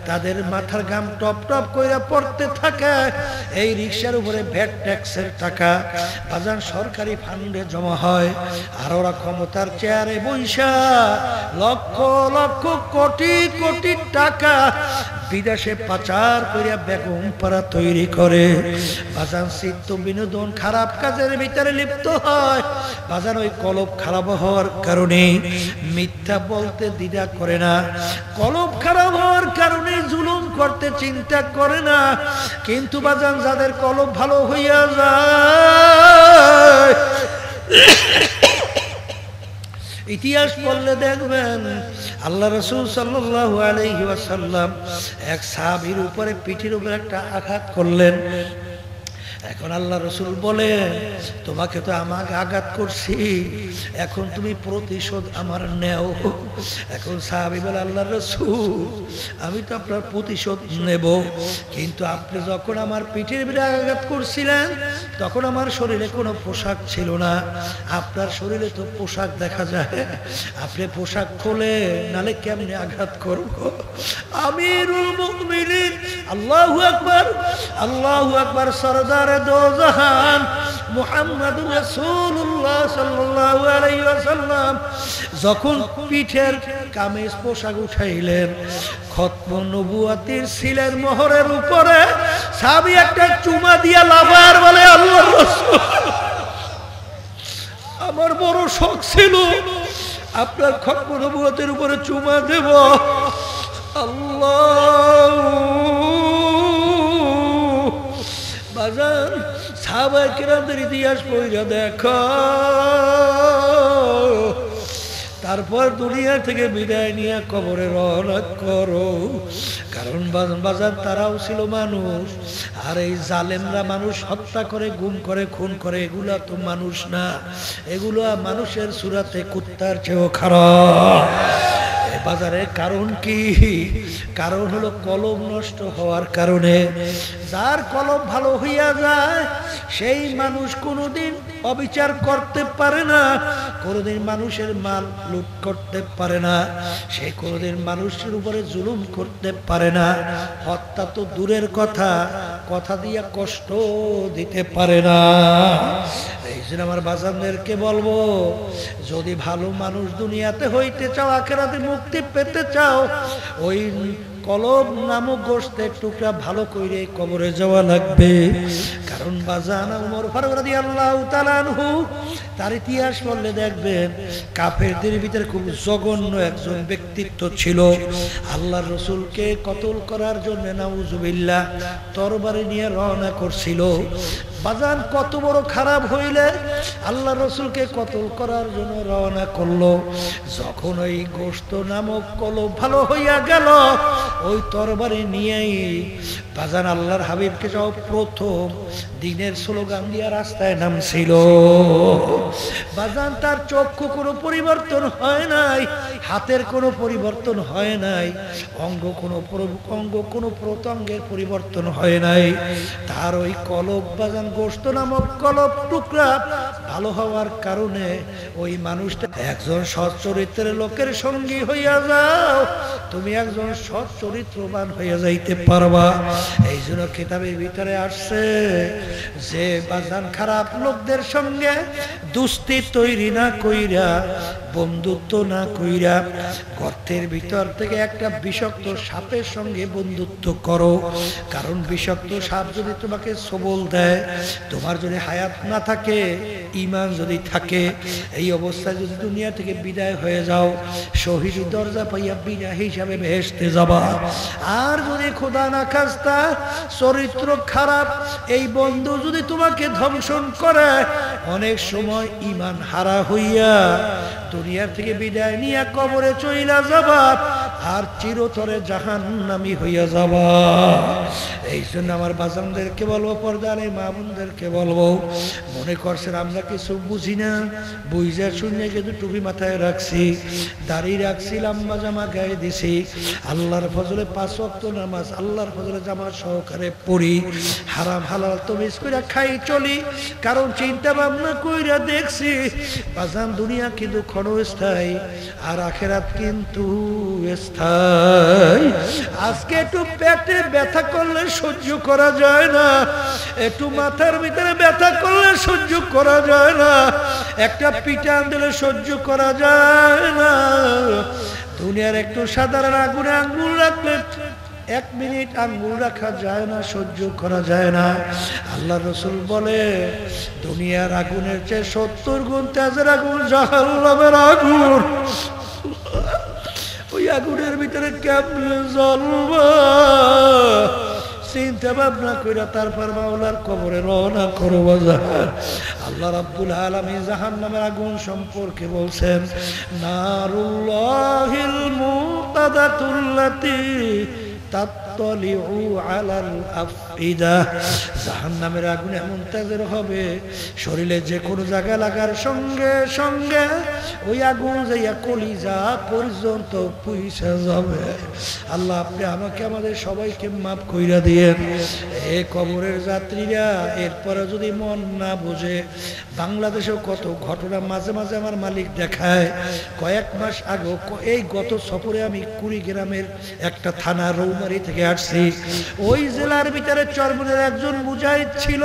তাদের মাথার ঘাম টপ টপ করে পড়তে থাকে। এই রিক্সার উপরে ভ্যাট ট্যাক্সের টাকা বাজান সরকারি ফান্ডে জমা হয়, আর ওরা ক্ষমতার চেয়ারে বৈশা লক্ষ লক্ষ কোটি কোটি টাকা বিদেশে পাচার করিয়া বেগম পাড়া তৈরি করে। বাজান চিত্ত বিনোদন খারাপ কাজের ভিতরে লিপ্ত হয়। বাজান ওই কলব খারাপ হওয়ার কারণে মিথ্যা বলতে দ্বিধা করে না, কলব খারাপ হওয়ার কারণে জুলুম করতে চিন্তা করে না। কিন্তু বাজান যাদের কলব ভালো হইয়া যায়, ইতিহাস পড়লে দেখবেন আল্লাহ রাসূল সাল্লাল্লাহু আলাইহি ওয়াসাল্লাম এক সাহাবীর উপরে পিঠের উপরে একটা আঘাত করলেন। এখন আল্লাহ রাসূল বলে, তোমাকে তো আমাকে আঘাত করছি, এখন তুমি প্রতিশোধ আমার নেও। এখন সাহাবী বলে, আল্লাহ রাসূল আমি তো আপনার প্রতিশোধ নেব, কিন্তু আপনি যখন আমার পিঠের উপরে আঘাত করছিলেন তখন আমার শরীরে কোনো পোশাক ছিল না, আপনার শরীরে তো পোশাক দেখা যায়, আপনি পোশাক খোলে নালে কেমনে আঘাত করব? আমিরুল মুমিনিন আল্লাহু আকবার, আল্লাহু আকবার, সরদার দো জাহান মুহাম্মাদুর রাসূলুল্লাহ সাল্লাল্লাহু আলাইহি ওয়াসাল্লাম যখন পিঠের কামিজ পোশাক উঠাইলেন, খতম নবুয়তের সিলের মোহরের উপরে সাহাবী একটা চুমা দিয়া লাফার বলে, আল্লাহর রাসূল আমার বড় শখ ছিল আপনার খতম নবুয়তের উপরে চুমা দেব। আল্লাহ বাজান সাহাবায়ে কেরামদের ইতিহাস পড়িয়া দেখো, তারপর দুনিয়া থেকে বিদায় নিয়ে কবরে রওনা করো। কারণ বাজার তারাও ছিল মানুষ, আর এই জালেমরা মানুষ হত্যা করে, গুম করে, খুন করে, এগুলা তো মানুষ না, এগুলা মানুষের সুরাতে কুত্তার চেয়েও খারাপ। বাজারে কারণ কি? কারণ হলো কলম নষ্ট হওয়ার কারণে। যার কলম ভালো হইয়া যায় সেই মানুষ কোনোদিন অবিচার করতে পারে না, কোনোদিন মানুষের মাল লুট করতে পারে না, সে কোনোদিন মানুষের উপরে জুলুম করতে পারে না। হত্যা তো দূরের কথা, কথা দিয়া কষ্ট দিতে পারে না। এই জন্য আমার বাজানদেরকে বলবো, যদি ভালো মানুষ দুনিয়াতে হইতে চাও, আখিরাতে মুক্তি পেতে চাও, ওই কলব নামক গোশতের টুকরা ভালো করে কবরে যাওয়া লাগবে। কারণ বাজান ওমর ফারুক রাদিয়াল্লাহু তাআলা আনহু তার ইতিহাস পড়লে দেখবেন কাফেরদের ভিতরে খুব জঘন্য একজন ব্যক্তিত্ব ছিল। আল্লাহর রাসূলকে কতল করার জন্য নাউজুবিল্লাহ তরবারি নিয়ে রওনা করছিল। বাজান কত বড় খারাপ হইলে আল্লাহ রাসূলকে কতল করার জন্য রওনা করলো। যখন ওই গোশত নামক কলব ভালো হইয়া গেল, ওই তরবারি নিয়েই বাজান আল্লাহর হাবিবকে যাও প্রথম দিনের স্লোগান দিয়া রাস্তায় নামছিল। বাজান তার চক্ষু কোনো পরিবর্তন হয় নাই, হাতের কোনো পরিবর্তন হয় নাই, অঙ্গ কোনো প্রত্যঙ্গের পরিবর্তন হয় নাই। তার ওই কলব বাজান গোশত নামক কলব টুকরা ভালো হওয়ার কারণে ওই মানুষটা একজন সৎ চরিত্রের লোকের সঙ্গী হইয়া যাও, তুমি একজন সৎ চরিত্রবান হইয়া যাইতে পারবা। এই জন্য কিতাবের ভিতরে আসছে যে বাজান খারাপ লোকদের সঙ্গে দুস্তি তৈরি না কইরা, বন্ধুত্ব না কইরা, গর্তের ভিতর থেকে একটা বিষাক্ত সাপের সঙ্গে বন্ধুত্ব করো। কারণ বিষাক্ত সাপ যদি তোমাকে সবল দেয়, তোমার যদি হায়াত না থাকে, ঈমান যদি থাকে, এই অবস্থায় যদি দুনিয়া থেকে বিদায় হয়ে যাও, শহীদ দরজা পাইয়া বিনা হিসাবে বেহেশতে যাবা। আর যদি খোদা না খাস্তা চরিত্র খারাপ এই বন্ধু যদি তোমাকে ধ্বংসন করে, অনেক সময় ঈমান হারা হইয়া দুনিয়া থেকে বিদায় নিয়ে কবরে চইলা যাবা। আর চিরতরে জাহান্নামী হইয়া যাবা। এই জন্য আমার বাজানদেরকে বলবো, পর্দার এই মা বোনদেরকে বলবো, মনে করছেন আমরা কিছু বুঝি না, বুঝা শুনে কিন্তু টুপি মাথায় রাখছি, দাড়ি রাখছি, লম্বা জামা গায়ে দিছি, আল্লাহর ফজলে 5 ওয়াক্ত নামাজ আল্লাহর ফজলে জামাত সহকারে পড়ি, হারাম হালাল তমিজ কইরা খাই চলি। কারণ চিন্তা ভাবনা কইরা দেখছি বাজান দুনিয়া কিন্তু ক্ষণস্থায়ী আর আখিরাত কিন্তু স্থায়ী। আজকে একটু পেটে ব্যথা করলে সহ্য করা যায় না, একটু মাথার ভিতরে ব্যথা করলে সহ্য করা যায় না, একটা পিটান দিলে সহ্য করা যায় না। দুনিয়ার একটু সাধারণ আগুনে আঙ্গুল রাখলে 1 মিনিট আঙ্গুল রাখা যায় না, সহ্য করা যায় না। আল্লাহ রাসূল বলে দুনিয়ার আগুনের চেয়ে 70 গুণ তেজের আগুন জাহান্নামের আগুন। ওই আগুনের ভিতরে কেমনে জ্বলবা চিন্তা ভাবনা কইরা তারপর মাওলার কবরে রওনা করব। আল্লাহ রাব্বুল আলামিন জাহান্নামের আগুন সম্পর্কে বলছেন, নারুল্লাহিল মুতাদাতুল্লাতি তাত্তালিউ আলাল আফইদা। জাহান্নামের আগুন এমন তেজের হবে, শরীরে যে কোনো জায়গা লাগার সঙ্গে সঙ্গে ওই আগুন যাইয়া কলিজা পর্যন্ত পুইসা যাবে। আল্লাহ আপনি আমাকে আমাদের সবাইকে মাফ কইরা দিয়েন। এ কবরের যাত্রীরা এরপরে যদি মন না বুঝে, বাংলাদেশেও কত ঘটনা মাঝে মাঝে আমার মালিক দেখায়। কয়েক মাস আগে এই গত সফরে আমি কুড়িগ্রামের একটা থানা রৌমারি থেকে আসছি। ওই জেলার ভিতরে চরমনের একজন মুজাহিদ ছিল,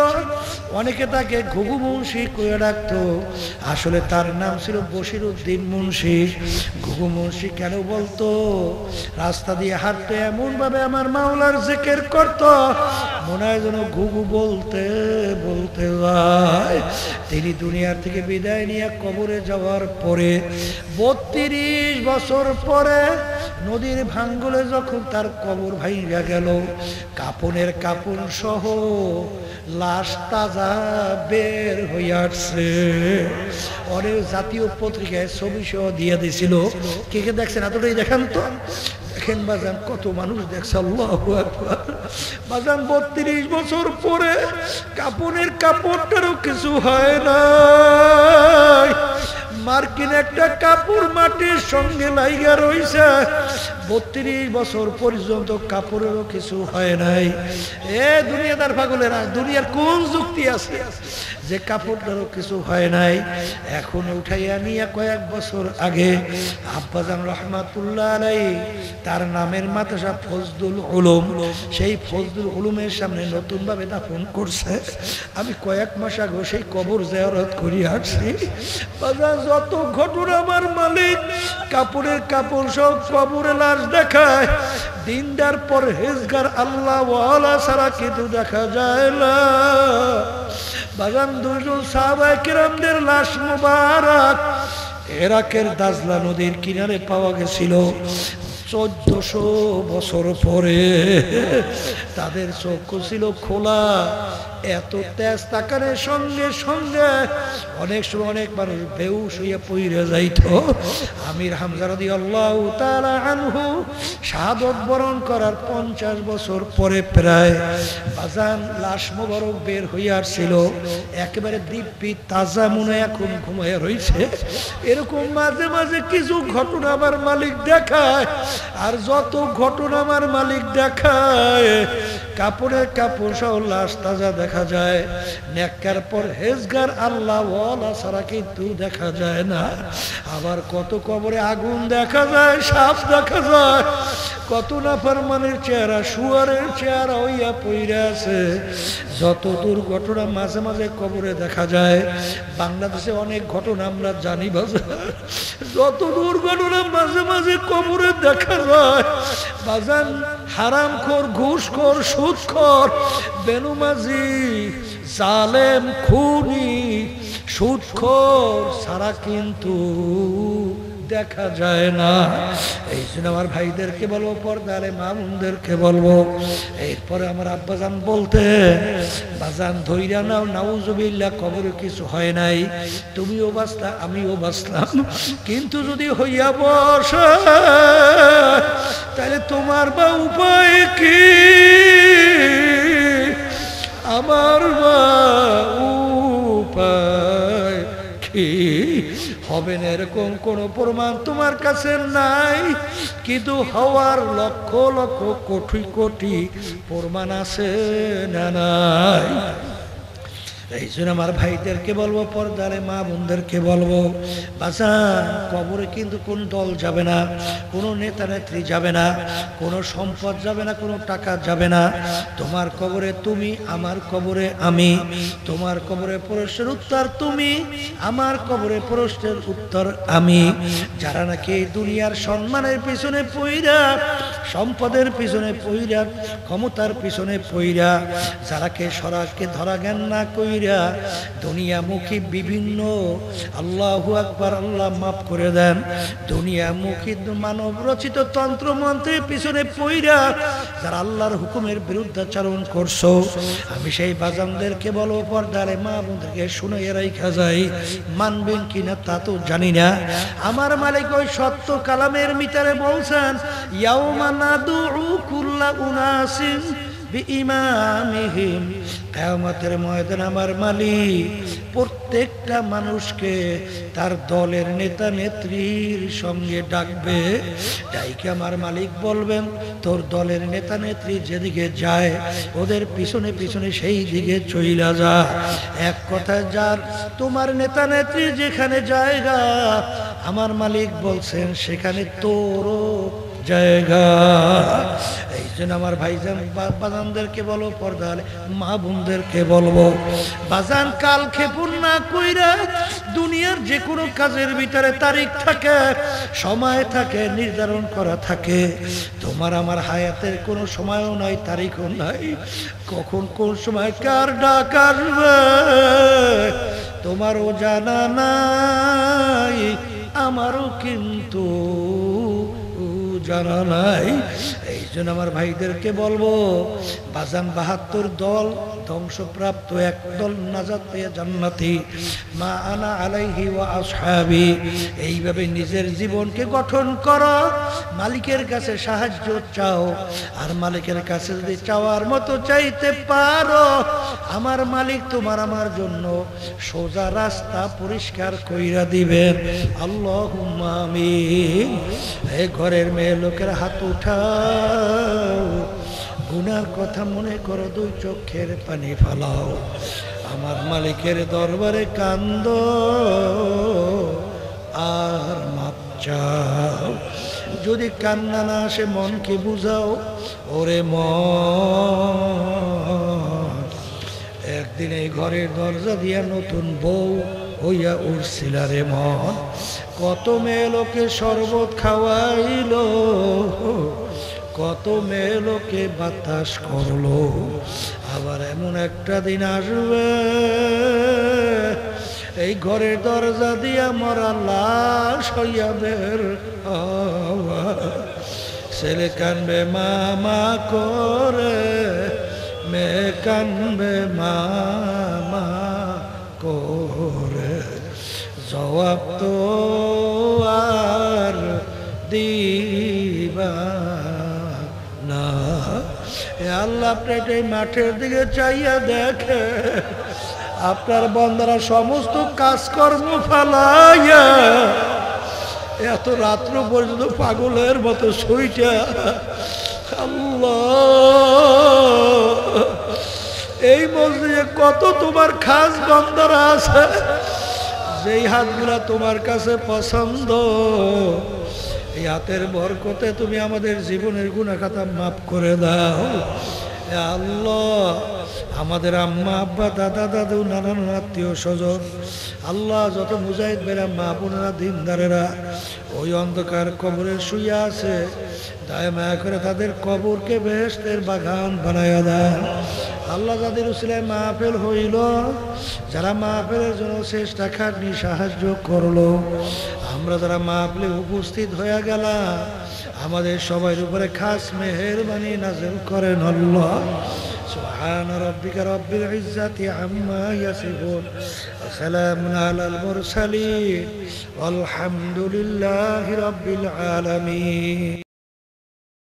অনেকে তাকে ঘুঘু মুন্সি কইয়া ডাকতো, আসলে তার নাম ছিল বশিরউদ্দিন মুন্সি। ঘুঘু মুন্সি কেন বলতো? রাস্তা দিয়ে হাঁটতে এমন ভাবে আমার মাওলার জিকির করতো, মনে হয় যেন ঘুঘু বলতে বলতে যায়। তিনি দুনিয়ার থেকে বিদায় নিয়ে কবরে যাওয়ার পরে 32 বছর পরে নদীর ভাঙ্গলে যখন তার কবর ভাইয়া গেল, কাপনের কাপড় সহ লাশ তাজা বের হয়ে আসছে। অনেক জাতীয় পত্রিকায় ছবি সহ দিয়ে দিছিল। কে কে দেখছেন? এতটাই দেখান তো, দেখেন বাজান কত মানুষ দেখছে। আল্লাহু আকবার। বাজান 32 বছর পরে কাপনের কাপড়টারও কিছু হয় না। মার্কিন একটা কাপড় মাটির সঙ্গে লাইগা রইছে, 32 বছর পর্যন্ত কাপড়েরও কিছু হয় নাই। এ দুনিয়াদার পাগলেরা, দুনিয়ার কোন যুক্তি আছে যে কাপড়টারও কিছু হয় নাই? এখন উঠাইয়া নিয়ে কয়েক বছর আগে আব্বাজান রহমাতুল্লাহ আলাইহি তার নামের মাদ্রাসা ফজলুল উলুম, সেই ফজলুল উলুমের সামনে নতুন ভাবে দাফন করছে। আমি কয়েক মাস আগে সেই কবর জিয়ারত করি আসছি। বাজার যত ঘটনা আমার মালিক কাপড়ের কাপড় সব কবরে লাশ দেখায়। দিনদার পরহেজগার আল্লাহ ওয়ালা ছাড়া কিন্তু দেখা যায় না। বাগান 2 জন সাহাবায়ে কেরামদের লাশ মুবারক ইরাকের দাজলা নদীর কিনারে পাওয়া গেছিল 1400 বছর পরে। তাদের চক্ষু ছিল খোলা, এত তেজ তাকানোর সঙ্গে সঙ্গে অনেক সময় অনেক মানুষ বেহুশ হইয়া পইরা যাইত। আমির হামজা রাদিয়াল্লাহু তাআলা আনহু শাহাদত বরণ করার 50 বছর পরে প্রায় বাজান লাশ মোবারক বের হইয়া আসছিল, একেবারে দিব্যি তাজা মনে এখন ঘুমাইয়া রইছে। এরকম মাঝে মাঝে কিছু ঘটনা আমার মালিক দেখায়, আর যত ঘটনা আমার মালিক দেখায় কাপড়ের কাপড় সহ লাশ তাজা দেখা যায়। নেককার পরহেজগার আল্লাহ ওয়ালা ছাড়া কিন্তু দেখা যায় না। আবার কত কবরে আগুন দেখা যায়, সাপ দেখা যায়, কত নাফরমানের চেহারা শুয়ারের চেহারা হইয়া পইরা আছে। যত দুর্ঘটনা মাঝে মাঝে কবরে দেখা যায়। বাংলাদেশে অনেক ঘটনা আমরা জানি বাজার, যত দুর্ঘটনা মাঝে মাঝে কবরে দেখা যায়। বাজান হারামখোর, ঘুষখোর, সুদখোর, বেনুমাজি, জালেম, খুনি, সুদখোর ছাড়া কিন্তু দেখা যায় না। এই জন্য আমার ভাইদেরকে বলবো, পর্দারে মা বোনদেরকে বলবো, এরপরে আমার আব্বাজান বলতে, বাজান ধইরা নাও, নাউজুবিল্লাহ, কবরে কিছু হয় নাই, তুমিও বাঁচলা আমিও বাঁচলাম, কিন্তু যদি হইয়া বসে তাহলে তোমার বা উপায় কি? আমার বা উপায় কি হবে না, এরকম কোন প্রমাণ তোমার কাছে নাই, কিন্তু হওয়ার লক্ষ লক্ষ কোটি কোটি প্রমাণ আছে না নাই? এই জন্য আমার ভাইদেরকে বলবো, পর্দারে মা বোনদেরকে বলবো, বাজান কবরে কিন্তু কোন দল যাবে না, কোনো নেতা নেত্রী যাবে না, কোনো সম্পদ যাবে না, কোনো টাকা যাবে না। তোমার কবরে তুমি, আমার কবরে আমি। তোমার কবরে প্রশ্নের উত্তর তুমি, আমার কবরে প্রশ্নের উত্তর আমি। যারা নাকি দুনিয়ার সম্মানের পিছনে পইরা, সম্পদের পিছনে পইরা, ক্ষমতার পিছনে পইরা, যারাকে সরাকে ধরা জ্ঞান না কইরা দুনিয়ামুখী বিভিন্ন, আল্লাহু আকবার, আল্লাহ মাফ করে দেন, দুনিয়ামুখী মানব রচিত তন্ত্র মন্ত্রের পিছনে পইরা যারা আল্লাহর হুকুমের বিরুদ্ধাচরণ করছো, আমি সেই বাজানদেরকে বলো, পর্দারে মা বোনদেরকে শুনে রাইখা যাই, মানবেন কিনা তা তো জানি না। আমার মালিক ওই সত্য কালামের মিটারে বলছেন, ইয়াউমা নাদউ কুল্লা উনাসিন বিইমামিহিম, কিয়ামতের ময়দানে আমার মালিক প্রত্যেকটা মানুষকে তার দলের নেতা নেত্রীর সঙ্গে ডাকবে। ডাইকে আমার মালিক বলবেন, তোর দলের নেতা নেত্রী যেদিকে যায় ওদের পিছনে পিছনে সেই দিকে চইলা যা। এক কথায় যার তোমার নেতা নেত্রী যেখানে জায়গা, আমার মালিক বলছেন সেখানে তোরও জায়গা। এই জন্য আমার ভাইজান বাজানদেরকে বলো, পর্দার মা বোনদেরকে বলবো, বাজান কাল ক্ষেপণ না কইরা, দুনিয়ার যে কোনো কাজের ভিতরে তারিখ থাকে, সময় থাকে, নির্ধারণ করা থাকে। তোমার আমার হায়াতের কোনো সময়ও নাই, তারিখও নাই, কখন কোন সময় কার ডাক আসবে তোমারও জানা নাই, আমারও কিন্তু জানা নাই। এই জন্য আমার ভাইদেরকে বলবো, বাজান ৭২ দল ধ্বংসপ্রাপ্ত, এক দল নাজাত পেয়ে জান্নাতি, মা আনা আলাইহি ওয়া আসহাবি। এইভাবে নিজের জীবনকে গঠন করো, মালিকের কাছে সাহায্য চাও, আর মালিকের কাছে যদি চাওয়ার মতো চাইতে পারো, আমার মালিক তোমার আমার জন্য সোজা রাস্তা পরিষ্কার কইরা দিবেন। আল্লাহুম্মা আমিন। এই ঘরের মেয়ে লোকের হাত উঠাও, গুনার কথা মনে করো, দুই চোখের পানি ফালাও, আমার মালিকের দরবারে কান্দ আর মাপ চাও। যদি কান্না না আসে মনকে বুঝাও, ওরে মন, একদিন এই ঘরের দরজা দিয়া নতুন বউ হইয়া উঠছিল রে মন, কত মেয়ে লোকে শরবত খাওয়াইল, কত মেয়ে লোকে বাতাস করলো, আবার এমন একটা দিন আসবে এই ঘরের দরজা দিয়া মরা লাশ হইয়া বের হওয়া। ছেলে কানবে মামা করে, মেয়ে কানবে মামা করে, জবাব তো আর দিবা না। আল্লাহ আপনার এই মাঠের দিকে চাইয়া দেখে, আপনার বান্দারা সমস্ত কাজকর্ম ফালাইয়া এত রাত্র পর্যন্ত পাগলের মতো শুইটা, আল্লাহ এই মসজিদে কত তোমার খাস বান্দারা আছে, যেই হাতগুলা তোমার কাছে পছন্দ, এই হাতের বরকতে তুমি আমাদের জীবনের গুনাহ খাতা মাফ করে দাও। আল্লাহ আমাদের আম্মা আব্বা দাদা দাদু নানান আত্মীয় স্বজন, আল্লাহ যত মুজাহিদ বেরা মা বোনেরা দিনদারেরা ওই অন্ধকার কবরে শুয়ে আছে, দয়া মায়া করে তাদের কবরকে বেহেশতের বাগান বানায়া দেন। আল্লাহ যাদের উসিলায় মাহফিল হইল, যারা মাহফিলের জন্য চেষ্টা খাটনি সাহায্য করলো, আমরা যারা মাহফিলে উপস্থিত হয়ে গেলাম, আমাদের সবার উপরে খাস মেহেরবানি নাযিল করেন আল্লাহ। সুবহান রাব্বিকা রাব্বিল ইজ্জাতি আম্মা ইয়াসিফুন ওয়া সালামুন আলাল মুরসালিন ওয়ালহামদুলিল্লাহি রাব্বিল আলামিন।